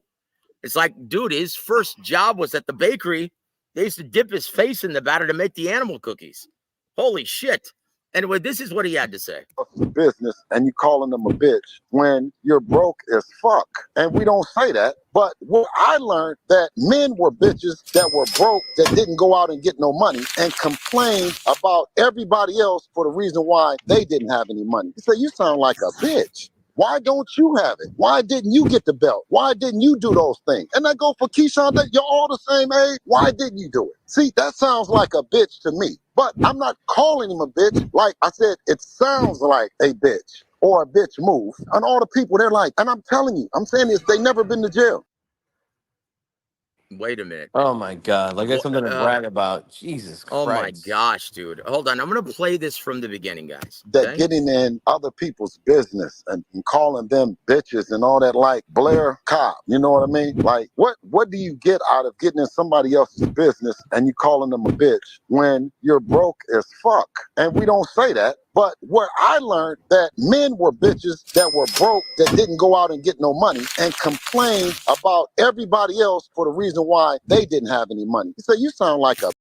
It's like, dude, his first job was at the bakery. They used to dip his face in the batter to make the animal cookies. Holy shit. Anyway, this is what he had to say. Business and you calling them a bitch when you're broke as fuck. And we don't say that. But what I learned that men were bitches that were broke, that didn't go out and get no money and complain about everybody else for the reason why they didn't have any money. He said, you sound like a bitch. Why don't you have it? Why didn't you get the belt? Why didn't you do those things? And I go for Keyshawn, that you're all the same age. Why didn't you do it? See, that sounds like a bitch to me. But I'm not calling him a bitch. Like I said, it sounds like a bitch or a bitch move. And all the people, they're like, and I'm telling you, I'm saying this, they never been to jail. Wait a minute. Oh my God. Like that's What, something to brag about. Jesus oh my Christ. gosh, dude. Hold on. I'm going to play this from the beginning, guys. That Okay? getting in other people's business and calling them bitches and all that, like Blair Cobb, you know what I mean? Like, what do you get out of getting in somebody else's business and you calling them a bitch when you're broke as fuck? And we don't say that. But where I learned that men were bitches that were broke, that didn't go out and get no money and complain about everybody else for the reason why they didn't have any money. He said, you sound like a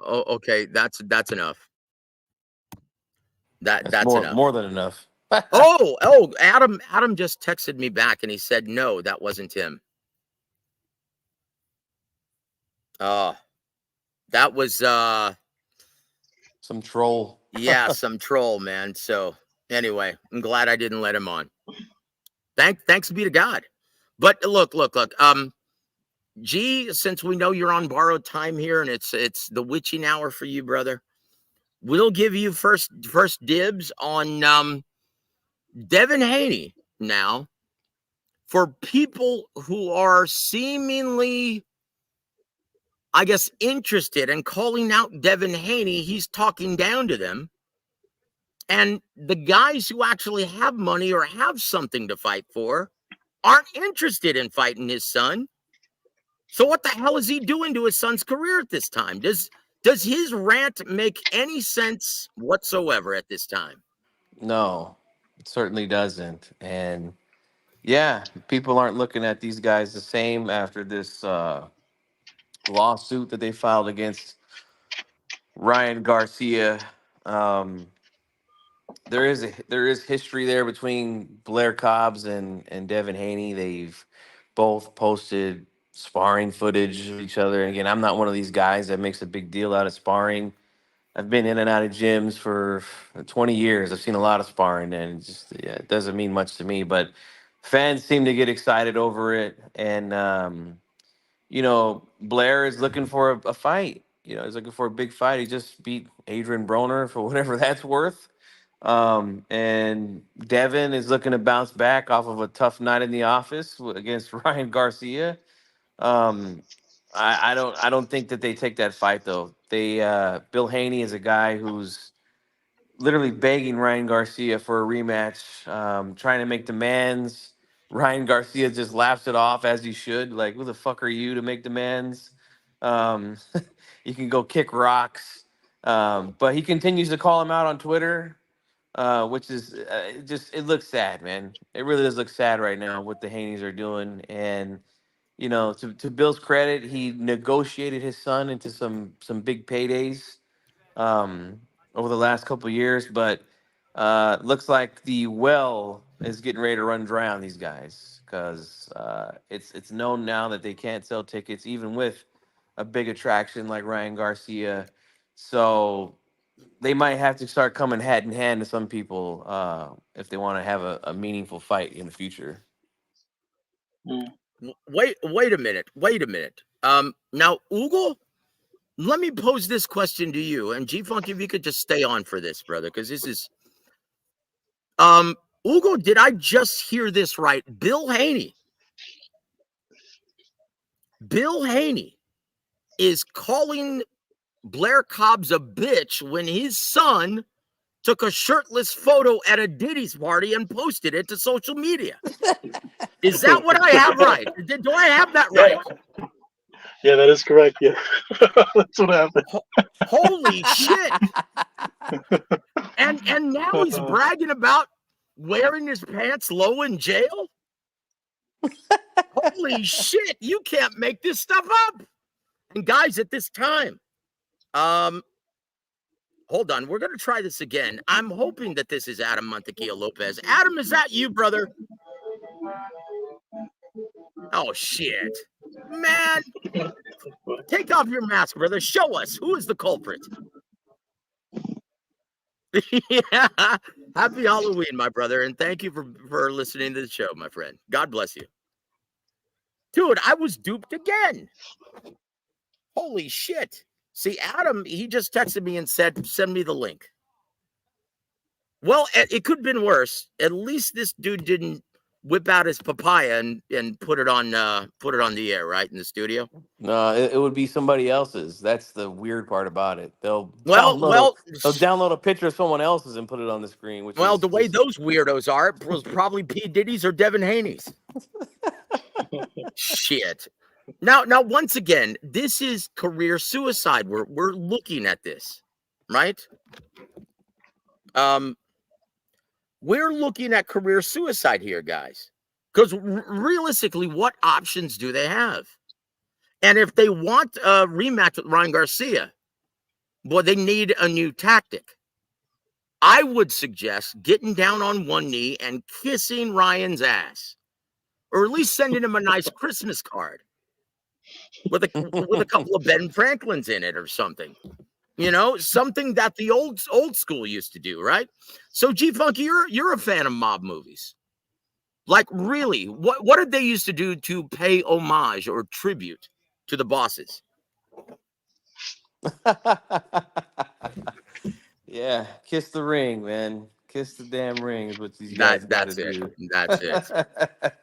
Okay. That's enough. That's That's enough. more than enough. Adam just texted me back and he said, no, that wasn't him. That was, Some troll. yeah, some troll, man. So anyway, I'm glad I didn't let him on. Thanks be to God. But look. G, since we know you're on borrowed time here and it's the witching hour for you, brother, we'll give you first dibs on Devin Haney now. For people who are seemingly, I guess, interested in calling out Devin Haney, he's talking down to them. And the guys who actually have money or have something to fight for aren't interested in fighting his son. So what the hell is he doing to his son's career at this time? Does his rant make any sense whatsoever at this time? No, it certainly doesn't. And yeah, people aren't looking at these guys the same after this lawsuit that they filed against Ryan Garcia. Um, there is history there between Blair Cobbs and Devin Haney. They've both posted sparring footage of each other. And again, I'm not one of these guys that makes a big deal out of sparring. I've been in and out of gyms for 20 years. I've seen a lot of sparring, and it doesn't mean much to me. But fans seem to get excited over it, and Blair is looking for a fight. He's looking for a big fight. He just beat Adrian Broner for whatever that's worth. And Devin is looking to bounce back off of a tough night in the office against Ryan Garcia. Um, I don't think that they take that fight though. Bill Haney is a guy who's literally begging Ryan Garcia for a rematch, trying to make demands. Ryan Garcia just laughs it off as he should. Like, who the fuck are you to make demands? Um, you can go kick rocks. But he continues to call him out on Twitter, which is it looks sad, man. It really does look sad right now what the Haneys are doing. And to Bill's credit, he negotiated his son into some big paydays. um, over the last couple of years, but looks like the well is getting ready to run dry on these guys because it's known now that they can't sell tickets even with a big attraction like Ryan Garcia. So they might have to start coming hand in hand to some people if they want to have a meaningful fight in the future. Wait a minute. Now, Ugo, let me pose this question to you, and G-Funk, if you could just stay on for this, brother, because this is Ugo, did I just hear this right? Bill Haney is calling Blair Cobbs a bitch when his son took a shirtless photo at a Diddy's party and posted it to social media. Is that what I have right? Do I have that right? Yeah, that is correct. Yeah, that's what happened. Holy shit! And now he's bragging about wearing his pants low in jail. Holy shit! You can't make this stuff up. And guys, at this time, hold on, we're gonna try this again. I'm hoping that this is Adam Montequilla Lopez. Adam, is that you, brother? Oh shit, man! Take off your mask, brother. Show us who is the culprit. Yeah. Happy Halloween, my brother, and thank you for listening to the show, my friend. God bless you. Dude, I was duped again. Holy shit. See, Adam, he just texted me and said, send me the link. Well, it could have been worse. At least this dude didn't whip out his papaya and put it on the air, right, in the studio. No, it would be somebody else's. That's the weird part about it. They'll Well, download a picture of someone else's and put it on the screen. The way those weirdos are, it was probably P. Diddy's or Devin Haney's. Shit. Now, once again, this is career suicide. We're looking at this, right? We're looking at career suicide here, guys. Because realistically, what options do they have? And if they want a rematch with Ryan Garcia, boy, they need a new tactic. I would suggest getting down on one knee and kissing Ryan's ass, or at least sending him a nice Christmas card with a couple of Ben Franklins in it or something. You know, something that the old school used to do, right? So, G-Funk, you're a fan of mob movies. Like, really, what did they used to do to pay homage or tribute to the bosses? Yeah, kiss the ring, man. Kiss the damn ring is what these guys That's gotta it. do.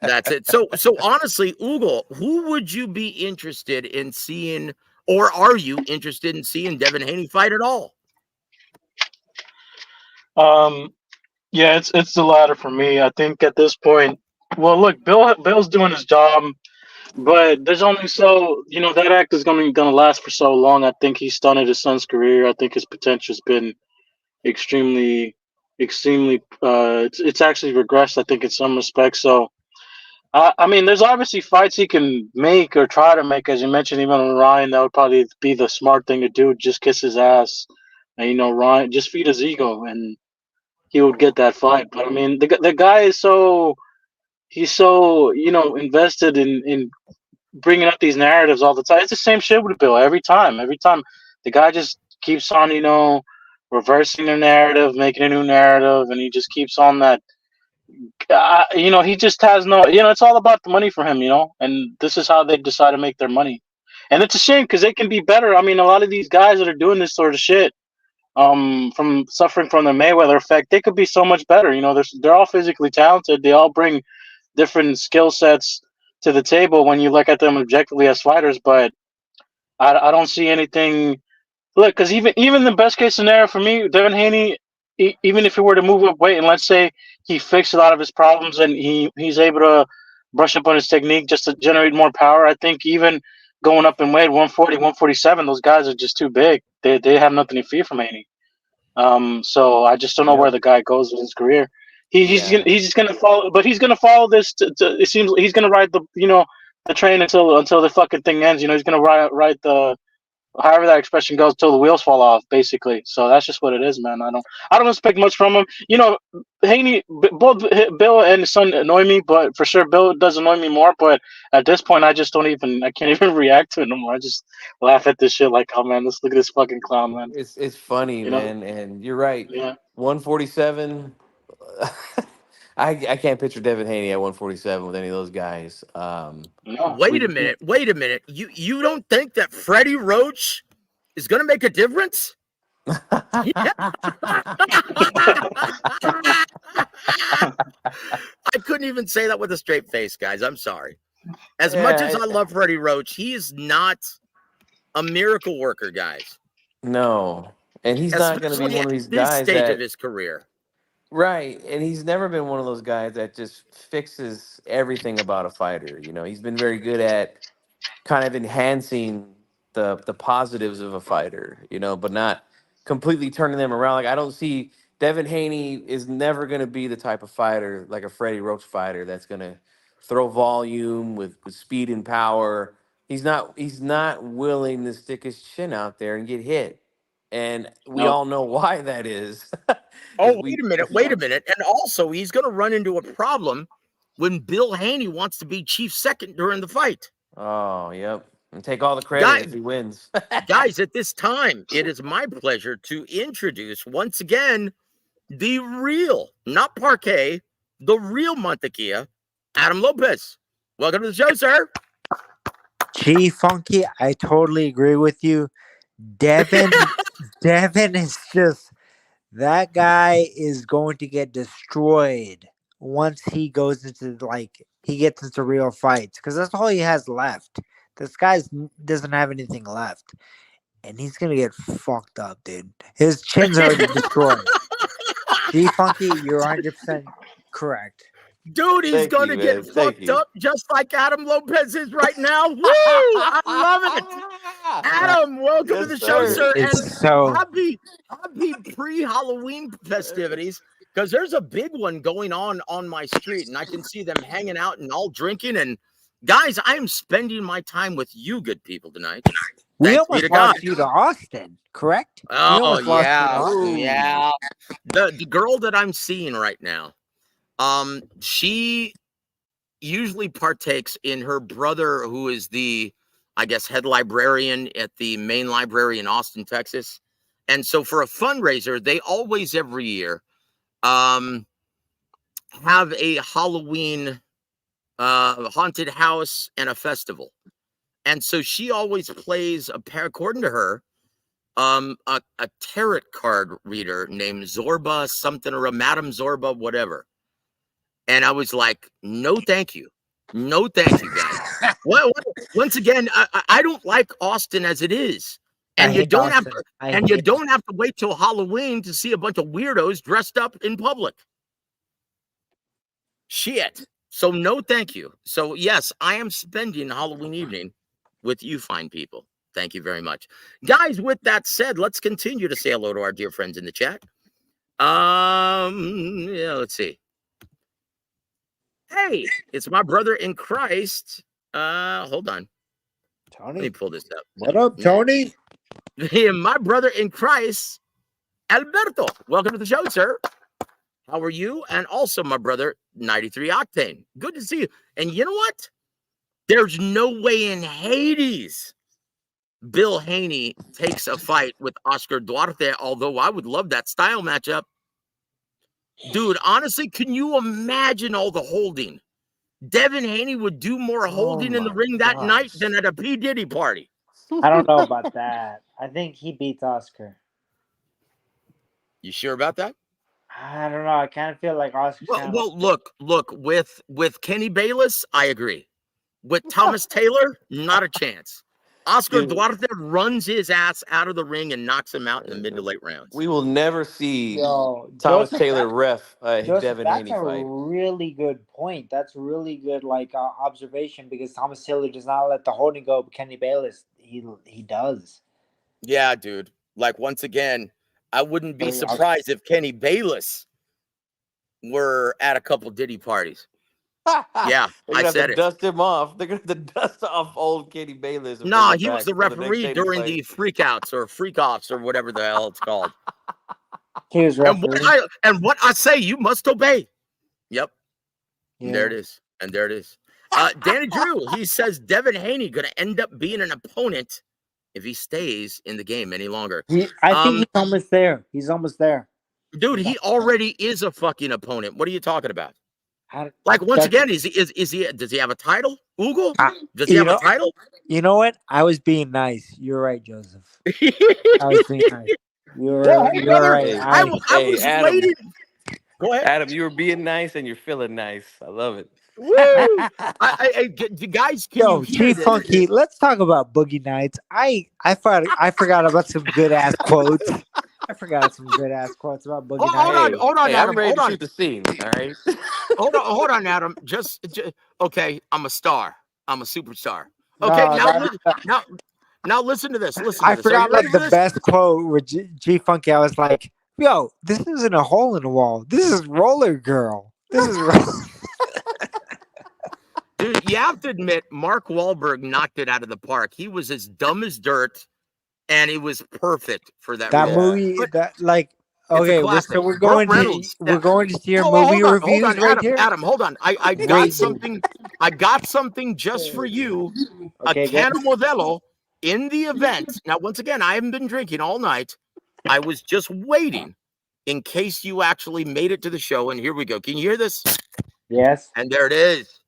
That's it. So honestly, Ugo, who would you be interested in seeing, or are you interested in seeing Devin Haney fight at all? Yeah, it's the latter for me. I think at this point, well, look, Bill's doing his job, but there's only so that act is gonna last for so long. I think he's stunted his son's career. I think his potential's been extremely, extremely. It's actually regressed. I think in some respects. So I mean, there's obviously fights he can make or try to make, as you mentioned, even with Ryan. That would probably be the smart thing to do. Just kiss his ass, and Ryan just feed his ego, and he would get that fight. But I mean, the guy is he's so invested in bringing up these narratives all the time. It's the same shit with Bill every time. Every time the guy just keeps on reversing the narrative, making a new narrative, and he just keeps on that. He just has no. It's all about the money for him. And this is how they decide to make their money. And it's a shame because they can be better. I mean, a lot of these guys that are doing this sort of shit, from suffering from the Mayweather effect, they could be so much better. They're all physically talented. They all bring different skill sets to the table when you look at them objectively as fighters. But I don't see anything. Look, because even the best case scenario for me, Devin Haney, even if he were to move up weight and let's say he fixed a lot of his problems and he's able to brush up on his technique just to generate more power, I think even going up in weight 140, 147, those guys are just too big. They have nothing to fear from Haney. So I just don't know where the guy goes with his career. He's just gonna follow, but he's gonna follow this. It seems he's gonna ride the train until the fucking thing ends. He's gonna ride the however that expression goes, till the wheels fall off, basically. So that's just what it is, man. I don't expect much from him. You know, Haney, both Bill and his son annoy me, but for sure Bill does annoy me more. But at this point, I can't even react to it no more. I just laugh at this shit like, oh man, look at this fucking clown, man. It's funny, You know? man, and you're right. Yeah. 147. I can't picture Devin Haney at 147 with any of those guys. No. Wait a minute. Wait a minute. You don't think that Freddie Roach is going to make a difference? I couldn't even say that with a straight face, guys. I'm sorry. As much as I love Freddie Roach, he is not a miracle worker, guys. No, and he's not going to be one of these this guys stage that of his career. right, and he's never been one of those guys that just fixes everything about a fighter. You know, he's been very good at kind of enhancing the positives of a fighter, you know, but not completely turning them around. Like I don't see Devin Haney is never going to be the type of fighter like a Freddie Roach fighter that's going to throw volume with speed and power. He's not willing to stick his chin out there and get hit. And we No. all know why that is. Oh, wait a minute. Wait a minute. And also, he's going to run into a problem when Bill Haney wants to be chief second during the fight. Oh, yep. And take all the credit if he wins. Guys, at this time, it is my pleasure to introduce once again the real, not parquet, the real Montequilla, Adam Lopez. Welcome to the show, sir. Gee, Funky, I totally agree with you. Devin is just that guy is going to get destroyed once he goes into he gets into real fights because that's all he has left. This guy doesn't have anything left, and he's gonna get fucked up, dude. His chin's already destroyed. Gee, Funky, you're 100% correct. Dude, he's going to get fucked up just like Adam Lopez is right now. Woo! I love it. Adam, welcome to the show, sir. And happy pre-Halloween festivities, because there's a big one going on my street, and I can see them hanging out and all drinking. And guys, I am spending my time with you good people tonight. We almost lost you to Austin, correct? Oh, yeah. The girl that I'm seeing right now, she usually partakes in her brother, who is the, I guess, head librarian at the main library in Austin, Texas. And so for a fundraiser, they always every year have a Halloween haunted house and a festival. And so she always plays, according to her, a tarot card reader named Zorba something or a Madame Zorba, whatever. And I was like, no, thank you. No, thank you, guys. Well, once again, I don't like Austin as it is. And you don't have to wait till Halloween to see a bunch of weirdos dressed up in public. Shit. So no, thank you. So yes, I am spending Halloween evening with you fine people. Thank you very much. Guys, with that said, let's continue to say hello to our dear friends in the chat. Yeah, let's see. Hey, it's my brother in Christ. Hold on. Tony. Let me pull this up. What up, Tony? My brother in Christ, Alberto. Welcome to the show, sir. How are you? And also my brother, 93 Octane. Good to see you. And you know what? There's no way in Hades Bill Haney takes a fight with Oscar Duarte, although I would love that style matchup. Dude, honestly, can you imagine all the holding? Devin Haney would do more holding in the ring that night than at a P. Diddy party. I don't know about that. I think he beats Oscar. You sure about that? I don't know. I kind of feel like Oscar. Well, look. With Kenny Bayless, I agree. With Thomas Taylor, not a chance. Oscar Duarte runs his ass out of the ring and knocks him out in the mid to late rounds. We will never see Thomas Taylor ref Devin Haney fight. That's a really good point. That's really good observation, because Thomas Taylor does not let the holding go, but Kenny Bayless, he does. Yeah, dude. Like, once again, I wouldn't be surprised if Kenny Bayless were at a couple Diddy parties. Yeah, They're I gonna have to said it. dust him off. They're gonna have to dust off old Katie Bayless and bring No, him he was back the for the next referee day to during fight. the freakouts or freak-offs or whatever the hell it's called. He was And referee. what I say, you must obey. Yep. Yeah. There it is. And there it is. Danny Drew, he says Devin Haney going to end up being an opponent if he stays in the game any longer. I think he's almost there. He's almost there. Dude, he already is a fucking opponent. What are you talking about? Like once again, is he? Does he have a title? Ugo? Does he you have know, a title? You know what? I was being nice. You're right, Joseph. I was being nice. Well, hey, You're brother, right. I Hey, was Adam. waiting. Go ahead. Adam, you were being nice and you're feeling nice. I love it. Woo! Guys, can you Yo, hear G this? Funky, let's talk about Boogie Nights. I forgot about some good ass quotes. I forgot some good ass quotes about Boogie Nights. Hold on, hey, Adam. I'm ready Hold to on. shoot the scene. All right. hold on, Adam. Just okay. I'm a star. I'm a superstar. No, Okay, now listen to this. Listen to I this. Are you forgot ready about for the this? best quote with G Funky. I was like, "Yo, this isn't a hole in the wall. This is Roller Girl. This is." Dude, you have to admit, Mark Wahlberg knocked it out of the park. He was as dumb as dirt, and he was perfect for that role. movie. But That like it's a okay, classic. so we're Burt going to Reynolds. see your Well, movie reviews right Adam. here. Adam, hold on. I got Great something. I got something just for you. Okay, A Cano Modelo in the event. Now, once again, I haven't been drinking all night. I was just waiting in case you actually made it to the show. And here we go. Can you hear this? Yes. And there it is.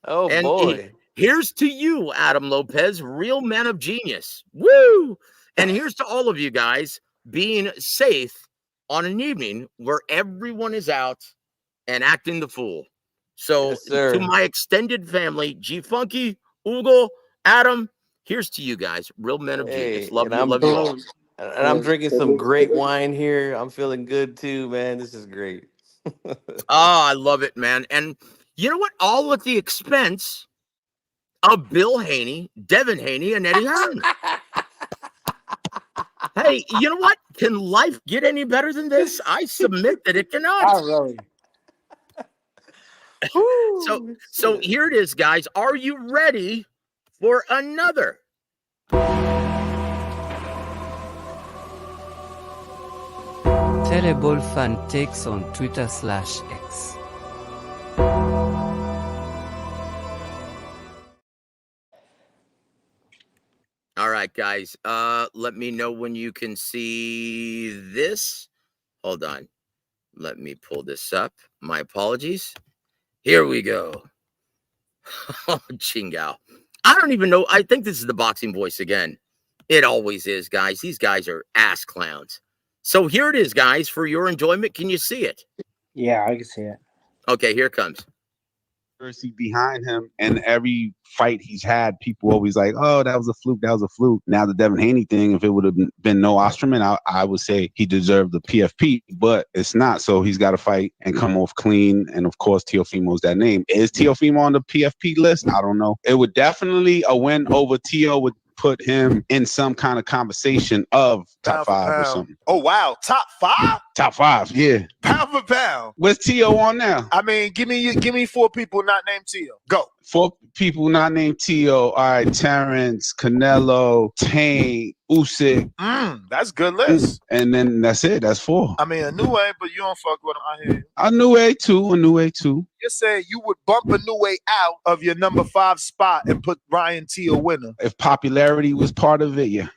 Oh And boy. here's to you, Adam Lopez, real man of genius. Woo! And here's to all of you guys being safe on an evening where everyone is out and acting the fool. So Yes, sir. to my extended family, G Funky, Ugo, Adam, here's to you guys, real men of genius. Love you all. And I'm drinking some great wine here. I'm feeling good too, man. This is great. Oh, I love it, man. And you know what? All at the expense of Bill Haney, Devin Haney, and Eddie Hearn. Hey, you know what? Can life get any better than this? I submit that it cannot. Oh, really? So here it is, guys. Are you ready for another? Terrible fan takes on Twitter/X. All right, guys. Let me know when you can see this. Hold on. Let me pull this up. My apologies. Here we go. Oh, Chingao. I don't even know. I think this is the boxing voice again. It always is, guys. These guys are ass clowns. So here it is, guys, for your enjoyment. Can you see it? Yeah, I can see it. Okay, here it comes. Behind him, and every fight he's had, people always like, "Oh, that was a fluke. That was a fluke." Now the Devin Haney thing, if it would have been no Osterman, I would say he deserved the PFP, but it's not. So he's got to fight and come off clean. And of course, Teofimo's that name. Is Teofimo on the PFP list? I don't know. It would definitely a win over Teo would put him in some kind of conversation of top five or something. Oh wow, top five? Top five, yeah. Pound for pound. Where's Teo on now? I mean, give me 4 people not named Teo. Go. 4 people not named Teo. All right, Terrence, Canelo, Tank, Usyk. That's a good list. And then that's it. That's 4. I mean, Inoue, but you don't fuck with him. I hear you. Inoue too. You said you would bump Inoue out of your number 5 spot and put Ryan Teo winner. If popularity was part of it, yeah.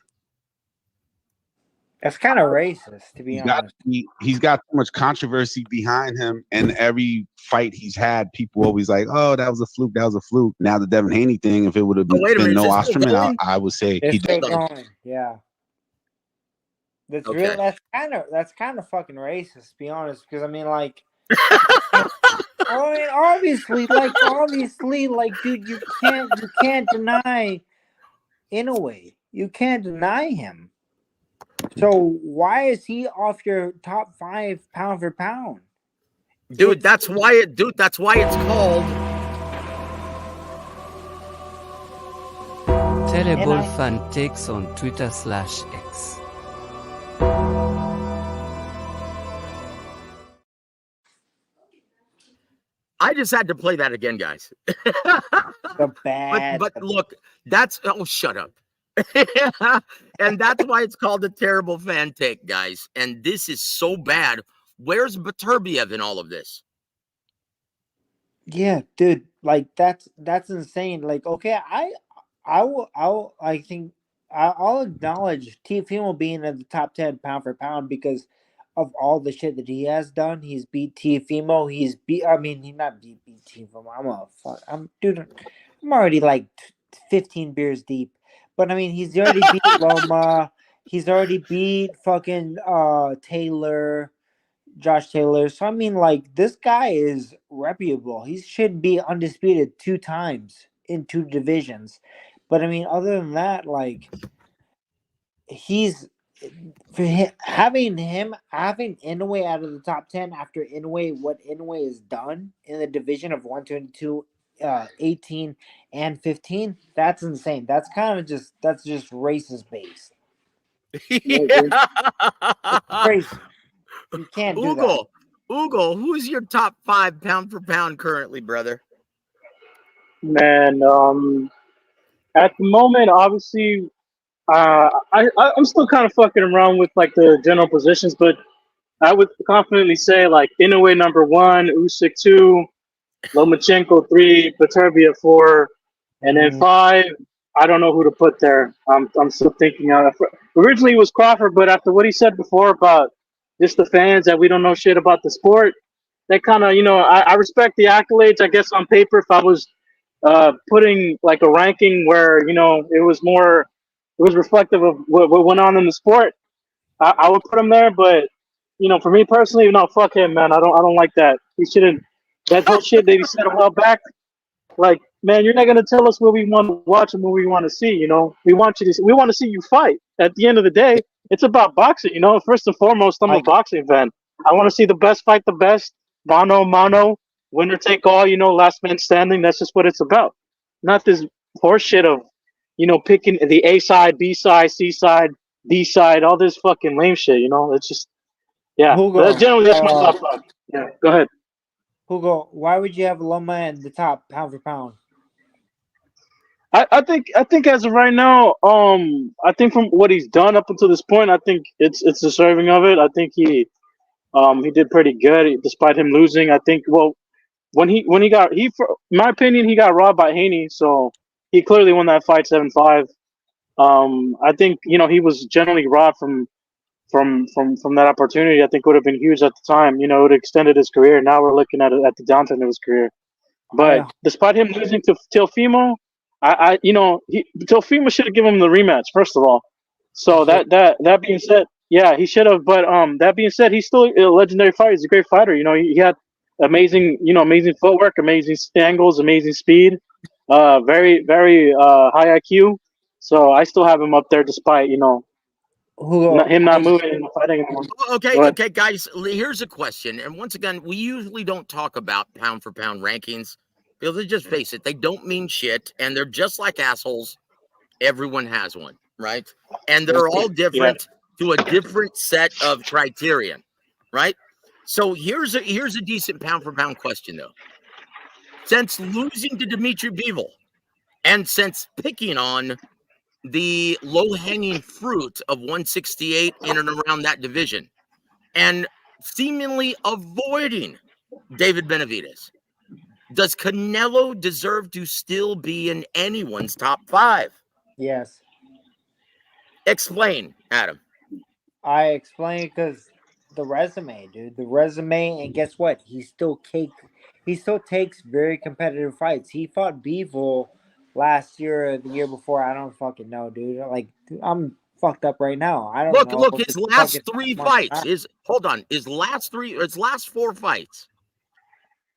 That's kind of racist, to be honest. He's got so much controversy behind him, and every fight he's had, people always like, "Oh, that was a fluke. That was a fluke." Now the Devin Haney thing, if it would have been no Osterman, I would say It's he still did. going. Yeah. That's Okay. real. That's kind of fucking racist, to be honest. Because I mean, like, obviously, dude, you can't deny. In a way, you can't deny him. So why is he off your top 5 pound for pound? Dude, that's why it's called Terrible fan takes on Twitter/X. I just had to play that again, guys. The bad. But look, that's shut up. And that's why it's called a terrible fan take, guys. And this is so bad. Where's Beterbiev in all of this? Yeah, dude, like that's insane. Like, okay, I think I'll acknowledge Tiafimo being in the top 10 pound for pound because of all the shit that he has done. He's beat Tiafimo. He's beat. I mean, he not beat Tiafimo. I'm already like 15 beers deep. But I mean, he's already beat Loma. He's already beat fucking Taylor. Josh Taylor. So I mean, like, this guy is reputable. He should be undisputed 2 times in 2 divisions. But I mean, other than that, like, he's having Inoue out of the top 10 after what Inoue has done in the division of 122, 18, and 15. That's insane. That's just racist based. Yeah. Crazy. You can't do that. Ugo, who's your top 5 pound for pound currently, brother? Man, at the moment, obviously, I'm still kind of fucking around with like the general positions, but I would confidently say like Inoue number 1, Usyk 2, Lomachenko 3, Beterbiev 4, and then 5. I don't know who to put there. I'm still thinking. Originally it was Crawford, but after what he said before about just the fans that we don't know shit about the sport, that kind of I respect the accolades. I guess on paper, if I was putting like a ranking where it was reflective of what went on in the sport, I would put him there. But for me personally, no, fuck him, man. I don't like that. He shouldn't. That whole shit that he said a while back. Like, man, you're not gonna tell us what we want to watch and what we want to see. We want to see you fight. At the end of the day, it's about boxing. First and foremost, I'm a boxing fan. I want to see the best fight the best, mano a mano, winner take all. Last man standing. That's just what it's about. Not this horse shit of, picking the A side, B side, C side, D side, all this fucking lame shit. It's just, yeah. Hugo, Generally, that's my top 5. Yeah, go ahead. Hugo, why would you have Loma in the top pound for pound? I think as of right now, I think from what he's done up until this point, I think it's deserving of it. I think he did pretty good despite him losing. I think when he got for in my opinion, he got robbed by Haney, so he clearly won that fight 7-5. I think he was generally robbed from that opportunity. I think would have been huge at the time. It would have extended his career. Now we're looking at it at the downturn of his career. But despite him losing to Teofimo, Teofimo should have given him the rematch first of all. So that being said, yeah, he should have. But that being said, he's still a legendary fighter. He's a great fighter. He had amazing footwork, amazing angles, amazing speed, very very high IQ. So I still have him up there despite him not moving and fighting anymore. Okay, guys. Here's a question, and once again, we usually don't talk about pound for pound rankings because let's just face it, they don't mean shit, and they're just like assholes. Everyone has one, right? And they're all different to a different set of criterion, right? So here's a decent pound for pound question though. Since losing to Dmitry Bivol, and since picking on the low-hanging fruit of 168 in and around that division, and seemingly avoiding David Benavidez, does Canelo deserve to still be in anyone's top 5? Yes. Explain, Adam. I explain because the resume, dude. The resume, and guess what? He still takes very competitive fights. He fought Bivol last year or the year before. I don't fucking know, dude. Like, I'm fucked up right now. I don't know. Look, his last 3 fights, his last 4 fights.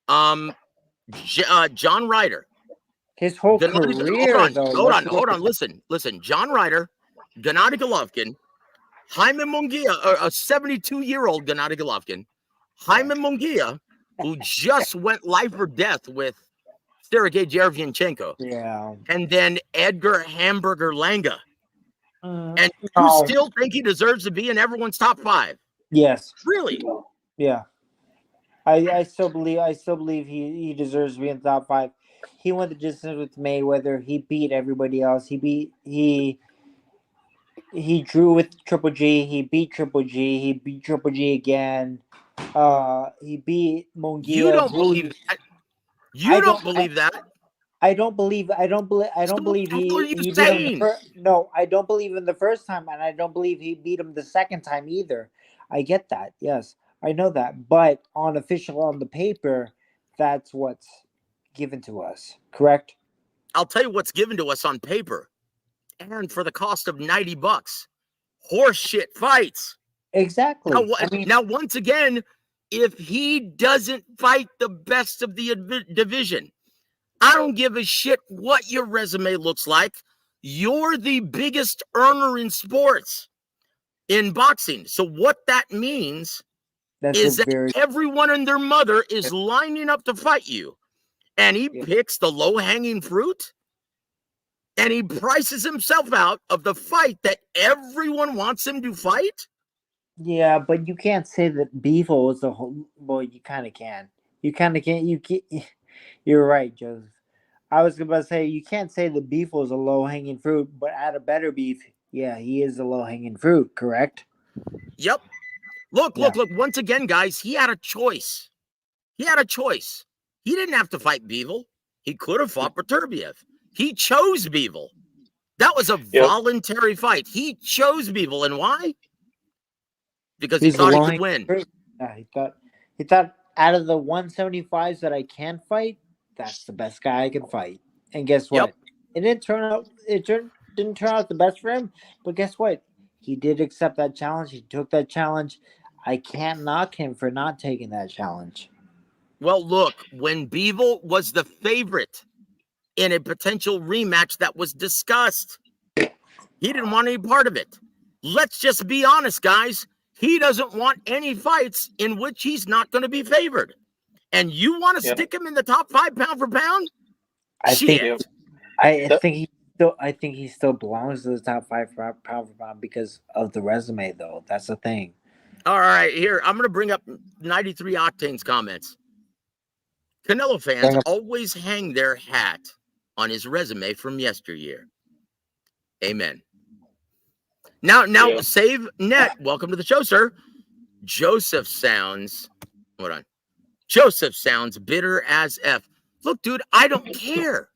John Ryder. His whole career, though. Hold on. Listen. John Ryder, Gennady Golovkin, Jaime Munguia, a 72-year-old Gennady Golovkin, Jaime Munguia, who just went life or death with Sergey Derevyanchenko. Yeah. And then Edgar Hamburger Langa. And you still think he deserves to be in everyone's top 5? Yes. Really? Yeah. I still believe he deserves to be in the top 5. He went the distance with Mayweather. He beat everybody else. He drew with Triple G. He beat Triple G. He beat Triple G again. He beat You Munguia. don't believe that. I You don't. don't believe that. I don't believe. I So don't what believe the hell are you he beat him the saying? first. No, I don't believe him the first time, and I don't believe he beat him the second time either. I get that. Yes, I know that. But on the paper, that's what's given to us. Correct. I'll tell you what's given to us on paper, and for the cost of $90, horse shit fights. Exactly. I mean, Now, once again, if he doesn't fight the best of the division, I don't give a shit what your resume looks like. You're the biggest earner in sports, in boxing. So what that means that's a is that very everyone and their mother is lining up to fight you. And he yeah. picks the low-hanging fruit, and he prices himself out of the fight that everyone wants him to fight. Yeah, but you can't say that Bevo was the whole. Well, you kind of can. You kind of can. You can. You're right, Joseph. I was about to say you can't say that beef was a low hanging fruit, but add a better beef. Yeah, he is a low hanging fruit. Correct. Yep. Look. Yeah. Once again, guys, he had a choice. He had a choice. He didn't have to fight Bevel. He could have fought Berturbiev. He chose Bevel. That was a voluntary fight. He chose Bevel. And why? Because he He's a thought he low could hanging win. fruit. Yeah, he thought out of the 175s that I can fight, that's the best guy I can fight. And guess Yep. what? It didn't turn out. Didn't turn out the best for him. But guess what? He did accept that challenge. He took that challenge. I can't knock him for not taking that challenge. Well, look, when Bevel was the favorite in a potential rematch that was discussed, he didn't want any part of it. Let's just be honest, guys. He doesn't want any fights in which he's not going to be favored. And you want to stick him in the top 5 pound for pound? I Shit. think I think he still belongs to the top 5 pound for pound because of the resume, though. That's the thing. All right, here, I'm going to bring up 93 Octane's comments. Canelo fans always hang their hat on his resume from yesteryear. Amen. Now, Save Net, welcome to the show, sir. Joseph sounds bitter as F. Look, dude, I don't care.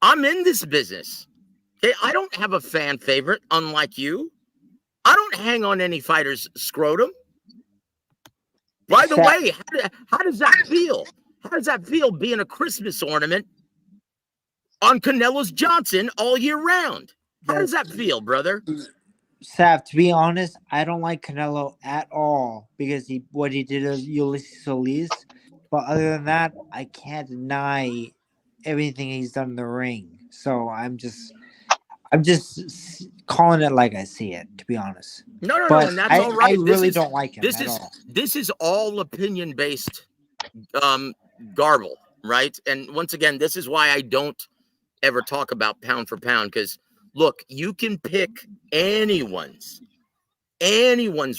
I'm in this business. Okay, I don't have a fan favorite, unlike you. I don't hang on any fighter's scrotum. By the way, how does that feel? How does that feel being a Christmas ornament on Canelo's Johnson all year round? How does that feel, brother? Sav, to be honest, I don't like Canelo at all because what he did to Ulysses Solis. But other than that, I can't deny everything he's done in the ring. So I'm just calling it like I see it, to be honest. No, but and that's all right. I really don't like him at all. This is all opinion-based garble, right? And once again, this is why I don't ever talk about pound for pound, because look, you can pick anyone's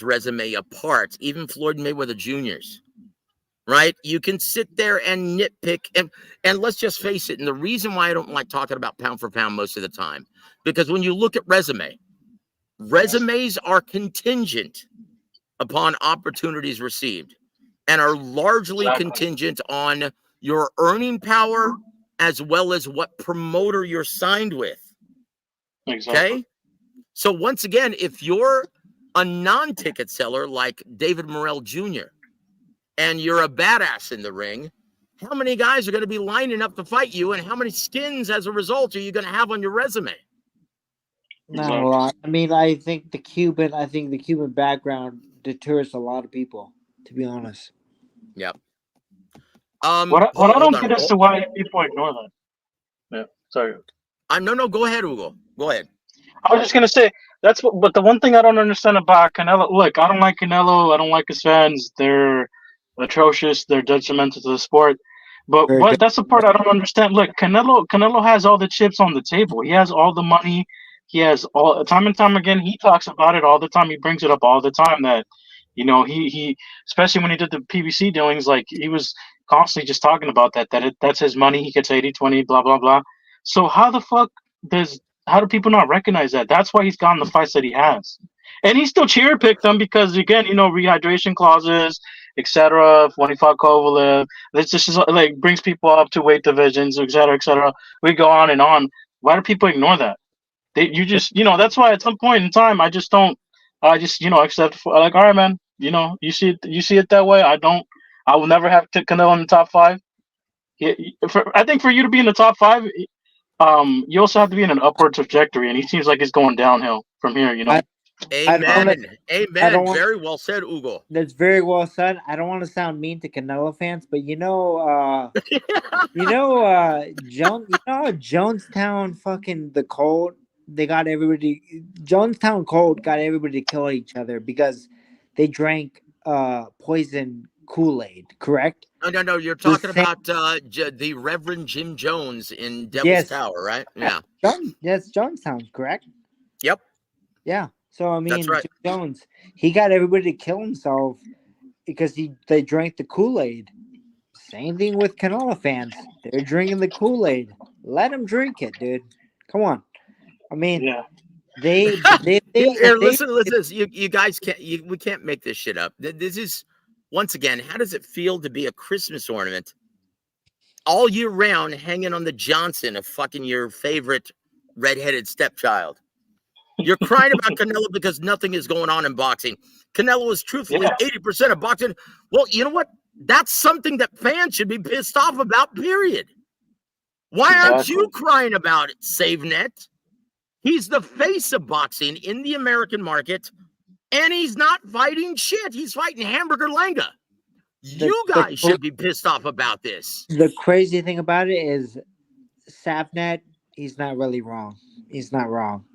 resume apart, even Floyd Mayweather Jr.'s, right? You can sit there and nitpick, and let's just face it, and the reason why I don't like talking about pound for pound most of the time, because when you look at resumes are contingent upon opportunities received and are largely contingent on your earning power as well as what promoter you're signed with. Okay? So once again, if you're a non-ticket seller like David Morrell Jr. and you're a badass in the ring, how many guys are going to be lining up to fight you, and how many skins as a result are you going to have on your resume? Not a lot. I mean, I think the Cuban background deters a lot of people, to be honest. Yep. What I don't get is to why people ignore that. Yeah, sorry. No, go ahead, Hugo. Go ahead. I was just gonna say but the one thing I don't understand about Canelo. Look, I don't like Canelo. I don't like his fans. They're atrocious. They're detrimental to the sport. But that's the part I don't understand. Look, Canelo has all the chips on the table. He has all the money. He has all time and time again. He talks about it all the time. He brings it up all the time that You know, he especially when he did the PBC dealings, like he was constantly just talking about that's his money. He gets 80-20, blah blah blah. So how the fuck how do people not recognize that? That's why he's gotten the fights that he has, and he still cherry picked them because again, you know, rehydration clauses, etc. When he fought Kovalev, this just is, like brings people up to weight divisions, etc. etc. We go on and on. Why do people ignore that? You just, you know, that's why at some point in time, I just don't, I just, you know, accept like, all right, man, you know, you see it that way. I don't, I will never have Canelo in the top five. I think for you to be in the top five, you also have to be in an upward trajectory, and he seems like he's going downhill from here. You know. I don't want to. Amen. I don't Amen. want. Very well said, Ugo. That's very well said. I don't want to sound mean to Canelo fans, but Jonestown fucking the Cold. They got everybody. Jonestown Cold got everybody to kill each other because they drank poison Kool-Aid. Correct? No. You're The talking same. about the Reverend Jim Jones in Devil's Yes. Tower, right? Yeah. That's Jonestown. Correct? Yep. Yeah. So I That's mean, right. Jim Jones, he got everybody to kill himself because they drank the Kool-Aid. Same thing with Canelo fans. They're drinking the Kool-Aid. Let them drink it, dude. Come on. I mean, Yeah. Here, listen. You guys can't. We can't make this shit up. This is once again. How does it feel to be a Christmas ornament all year round, hanging on the Johnson of fucking your favorite redheaded stepchild? You're crying about Canelo because nothing is going on in boxing. Canelo is truthfully 80% of boxing. Well, you know what? That's something that fans should be pissed off about, period. Why aren't you crying about it, SaveNet? He's the face of boxing in the American market, and he's not fighting shit. He's fighting Hamburger Langa. You guys should be pissed off about this. The crazy thing about it is Savnet, he's not really wrong. He's not wrong.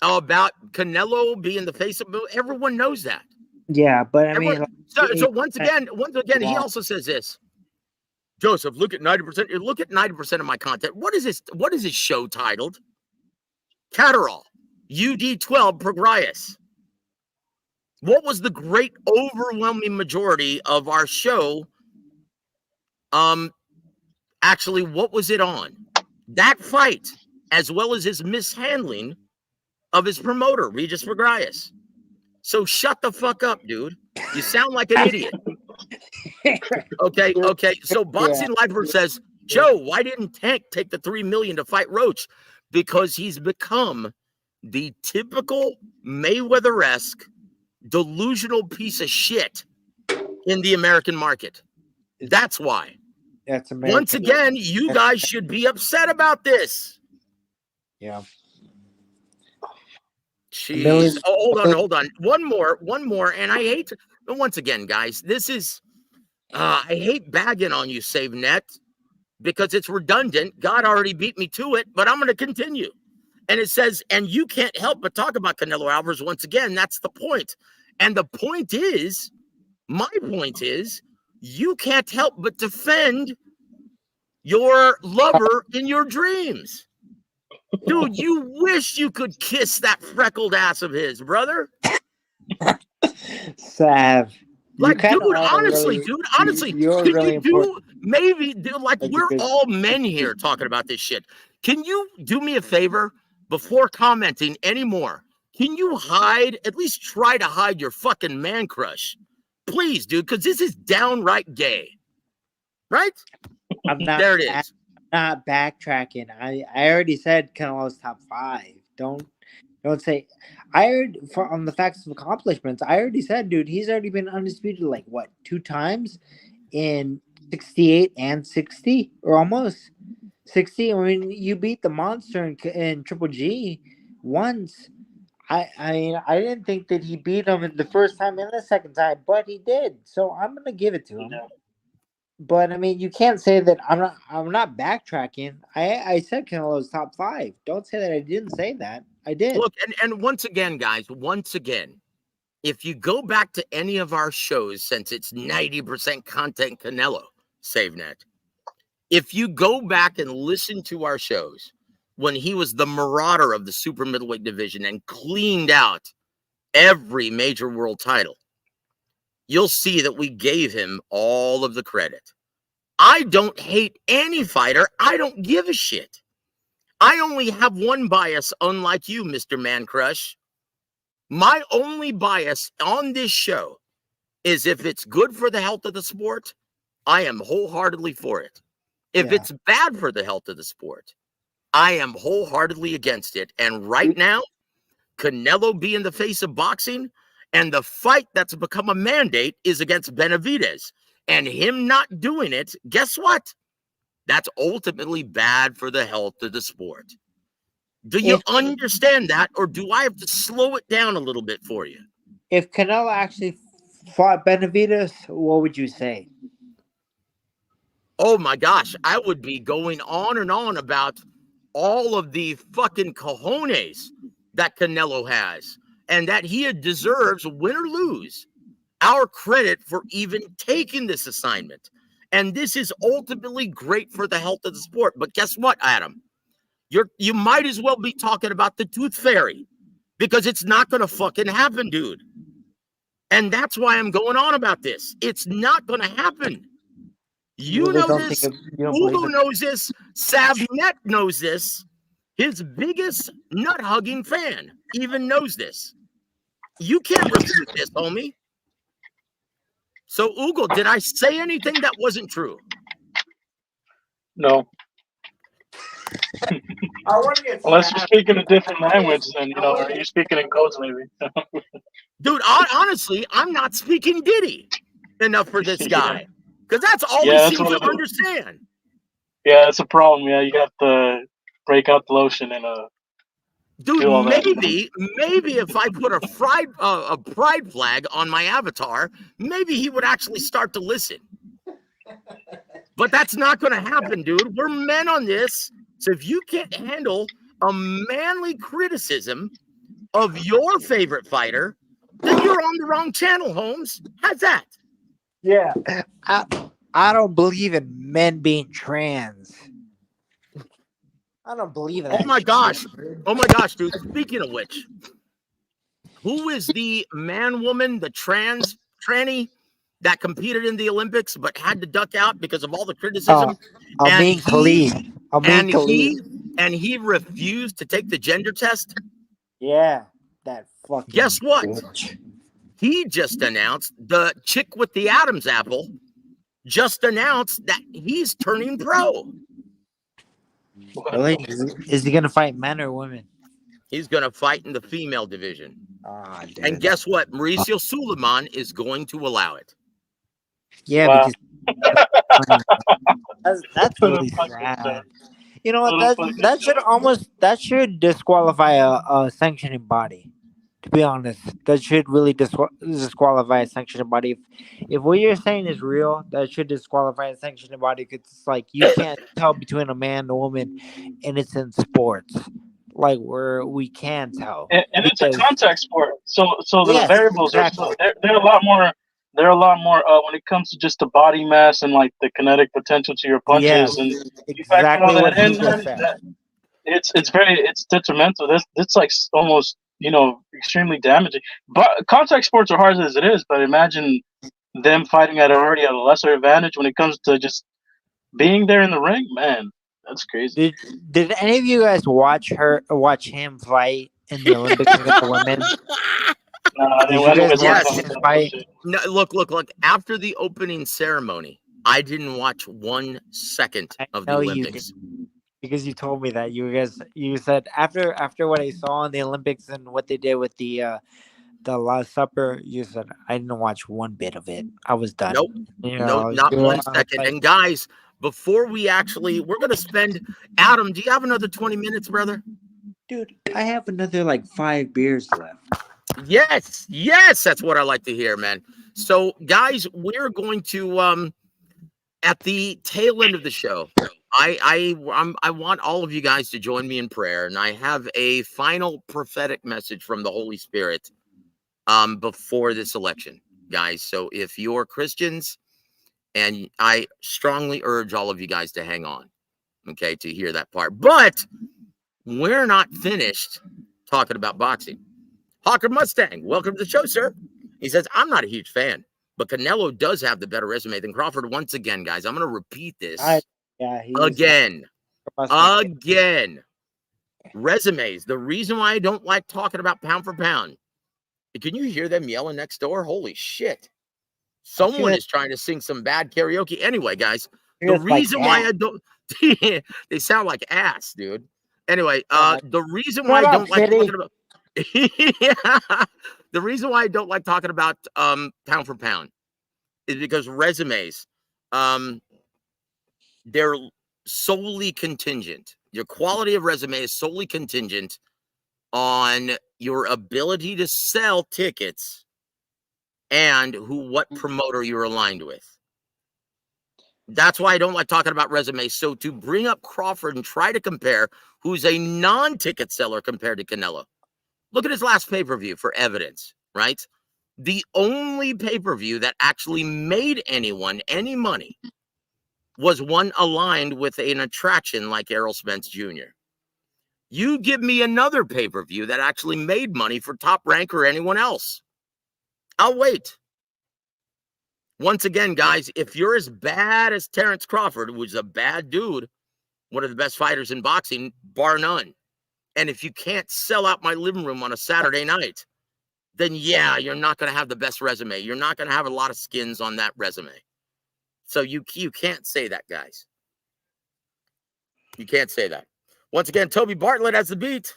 Oh, about Canelo being the face of everyone knows that. Yeah, but I mean, so once again, he also says this. Joseph, look at 90%. Look at 90% of my content. What is this? What is this show titled? CATTERALL, UD12 PROGRAIS. What was the great overwhelming majority of our show? Actually, what was it on? That fight, as well as his mishandling of his promoter, Regis Prograis. So shut the fuck up, dude. You sound like an idiot. Okay. So Boxing Lifer says, Joe, why didn't Tank take the $3 million to fight Roach? Because he's become the typical Mayweather-esque delusional piece of shit in the American market. That's why. That's American. Once again, you guys should be upset about this. Yeah. Jeez. Oh, hold on. One more. And I hate to, once again, guys, this is, I hate bagging on you, SaveNet, because it's redundant. God already beat me to it, but I'm going to continue. And it says, and you can't help but talk about Canelo Alvarez once again. That's the point. And the point is, my point is, you can't help but defend your lover in your dreams. Dude, you wish you could kiss that freckled ass of his, brother. Sav. Like, dude, honestly, you're can really you do maybe, dude, like we're all men here talking about this shit. Can you do me a favor before commenting anymore? Can you at least try to hide your fucking man crush? Please, dude, because this is downright gay. Right? There it is. I'm not backtracking. I already said Canelo's top 5. Don't say. I heard on the facts of accomplishments. I already said, dude, he's already been undisputed like what 2 times in 68 and 60 or almost 60. I mean, you beat the monster in Triple G once. I mean, I didn't think that he beat him the first time and the second time, but he did. So I'm gonna give it to him. Yeah. But I mean, you can't say that I'm not backtracking. I said Canelo's top 5. Don't say that I didn't say that. I did. Look, and once again, guys, if you go back to any of our shows, since it's 90% content Canelo, SaveNet, if you go back and listen to our shows when he was the marauder of the super middleweight division and cleaned out every major world title, you'll see that we gave him all of the credit. I don't hate any fighter. I don't give a shit. I only have one bias, unlike you, Mr. Man Crush. My only bias on this show is if it's good for the health of the sport, I am wholeheartedly for it. If it's bad for the health of the sport, I am wholeheartedly against it. And right now, Canelo being the face of boxing, and the fight that's become a mandate is against Benavidez. And him not doing it, guess what? That's ultimately bad for the health of the sport. Do you understand that, or do I have to slow it down a little bit for you? If Canelo actually fought Benavidez, what would you say? Oh my gosh, I would be going on and on about all of the fucking cojones that Canelo has, and that he deserves, win or lose, our credit for even taking this assignment. And this is ultimately great for the health of the sport. But guess what, Adam? You might as well be talking about the tooth fairy, because it's not going to fucking happen, dude. And that's why I'm going on about this. It's not going to happen. You know this. Ugo knows this. Savnet knows this. His biggest nut-hugging fan even knows this. You can't refute this, homie. So, Ugo, did I say anything that wasn't true? No. Unless you're speaking a different language, then, or you're speaking in codes, maybe. Dude, honestly, I'm not speaking Diddy enough for this guy. Because that's all he seems to understand. Yeah, that's a problem. Yeah, you have to break out the lotion and dude, maybe if I put a pride flag on my avatar, maybe he would actually start to listen. But that's not going to happen, dude. We're men on this. So if you can't handle a manly criticism of your favorite fighter, then you're on the wrong channel, Holmes. How's that? Yeah. I don't believe in men being trans. I don't believe in that. Oh my gosh. Oh my gosh, dude. Speaking of which, who is the woman, the tranny that competed in the Olympics but had to duck out because of all the criticism? And he refused to take the gender test? Yeah. That fucking Guess what? bitch. He just announced, the chick with the Adam's apple just announced that he's turning pro. Really? Is he going to fight men or women? He's going to fight in the female division. And guess what? Mauricio Suleiman is going to allow it. Yeah, because that's really sad. You know what? That should disqualify a sanctioning body. To be honest, that should really disqualify a sanctioning body. If what you're saying is real, that should disqualify a sanctioning body, because it's like you can't tell between a man and a woman, and it's in sports, like where we can tell. And it's a contact sport, so the variables are they're a lot more. They're a lot more when it comes to just the body mass and like the kinetic potential to your punches, and exactly what it's detrimental. It's like almost extremely damaging. But contact sports are hard as it is, but imagine them fighting at a lesser advantage when it comes to just being there in the ring. Man, that's crazy. Did any of you guys watch him fight in the Olympics against the women? No, look. After the opening ceremony, I didn't watch 1 second of the Olympics. Because you told me that you said after what I saw in the Olympics and what they did with the Last Supper, you said I didn't watch one bit of it. I was done. Nope. Nope, not 1 second. And guys, before we're going to spend, Adam, do you have another 20 minutes, brother? Dude, I have another like 5 beers left. Yes, that's what I like to hear, man. So, guys, we're going to at the tail end of the show, I want all of you guys to join me in prayer, and I have a final prophetic message from the Holy Spirit before this election, guys. So if you're Christians, and I strongly urge all of you guys to hang on, okay, to hear that part. But we're not finished talking about boxing. Hawker Mustang, welcome to the show, sir. He says, I'm not a huge fan, but Canelo does have the better resume than Crawford. Once again, guys, I'm going to repeat this again. Resumes. The reason why I don't like talking about pound for pound. Can you hear them yelling next door? Holy shit. Someone is trying to sing some bad karaoke. Anyway, guys, the reason why I don't, they sound like ass, dude. Anyway, the reason why I don't like talking about, the reason why I don't like talking about pound for pound is because resumes, they're solely contingent. Your quality of resume is solely contingent on your ability to sell tickets and what promoter you're aligned with. That's why I don't like talking about resumes. So to bring up Crawford and try to compare who's a non-ticket seller compared to Canelo. Look at his last pay-per-view for evidence, right? The only pay-per-view that actually made anyone any money was one aligned with an attraction like Errol Spence Jr. You give me another pay-per-view that actually made money for Top Rank or anyone else. I'll wait. Once again, guys, if you're as bad as Terrence Crawford, who's a bad dude, one of the best fighters in boxing, bar none, and if you can't sell out my living room on a Saturday night, then yeah, you're not going to have the best resume. You're not going to have a lot of skins on that resume. So you can't say that, guys. You can't say that. Once again, Toby Bartlett has the beat.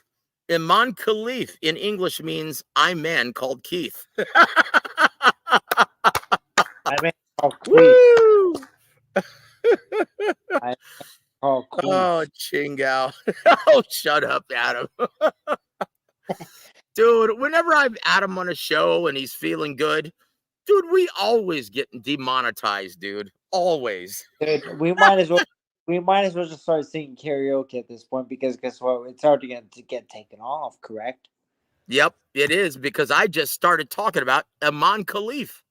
Iman Khalif in English means I'm man called Keith. I mean, Woo! Oh, Chingao. Oh, shut up, Adam. Dude, whenever I've Adam on a show and he's feeling good, dude, we always get demonetized, dude. Always. Dude, we might as well just start singing karaoke at this point, because guess what? It's hard to get taken off, correct? Yep, it is, because I just started talking about Iman Khalif.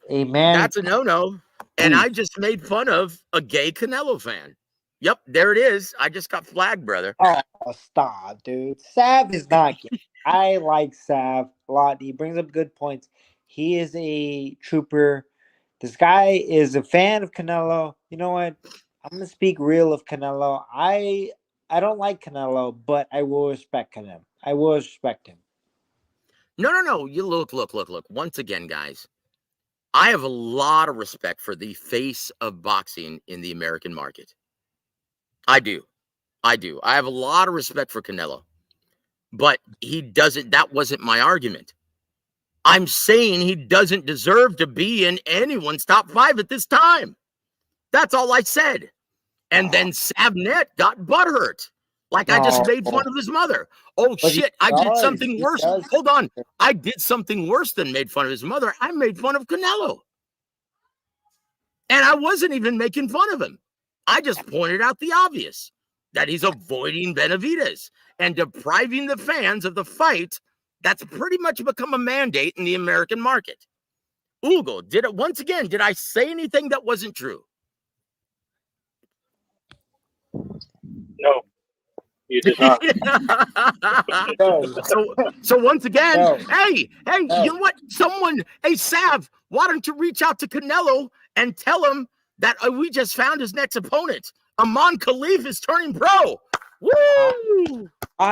A man. That's a no-no. And I just made fun of a gay Canelo fan. Yep, there it is. I just got flagged, brother. Oh, stop, dude. Sav is not gay. I like Sav a lot. He brings up good points. He is a trooper. This guy is a fan of Canelo. You know what? I'm gonna speak real of Canelo. I don't like Canelo, but I will respect him. I will respect him. No. You look. Once again, guys, I have a lot of respect for the face of boxing in the American market. I do. I have a lot of respect for Canelo, but he doesn't. That wasn't my argument. I'm saying he doesn't deserve to be in anyone's top 5 at this time. That's all I said. And then Savnet got butthurt. Like I just made fun of his mother. Oh, shit, I did something worse. Hold on. I did something worse than made fun of his mother. I made fun of Canelo. And I wasn't even making fun of him. I just pointed out the obvious, that he's avoiding Benavidez and depriving the fans of the fight that's pretty much become a mandate in the American market. Ugo, did I say anything that wasn't true? No, you did not. So once again, hey, you know what? Hey, Sav, why don't you reach out to Canelo and tell him that we just found his next opponent. Iman Khalif is turning pro. Woo!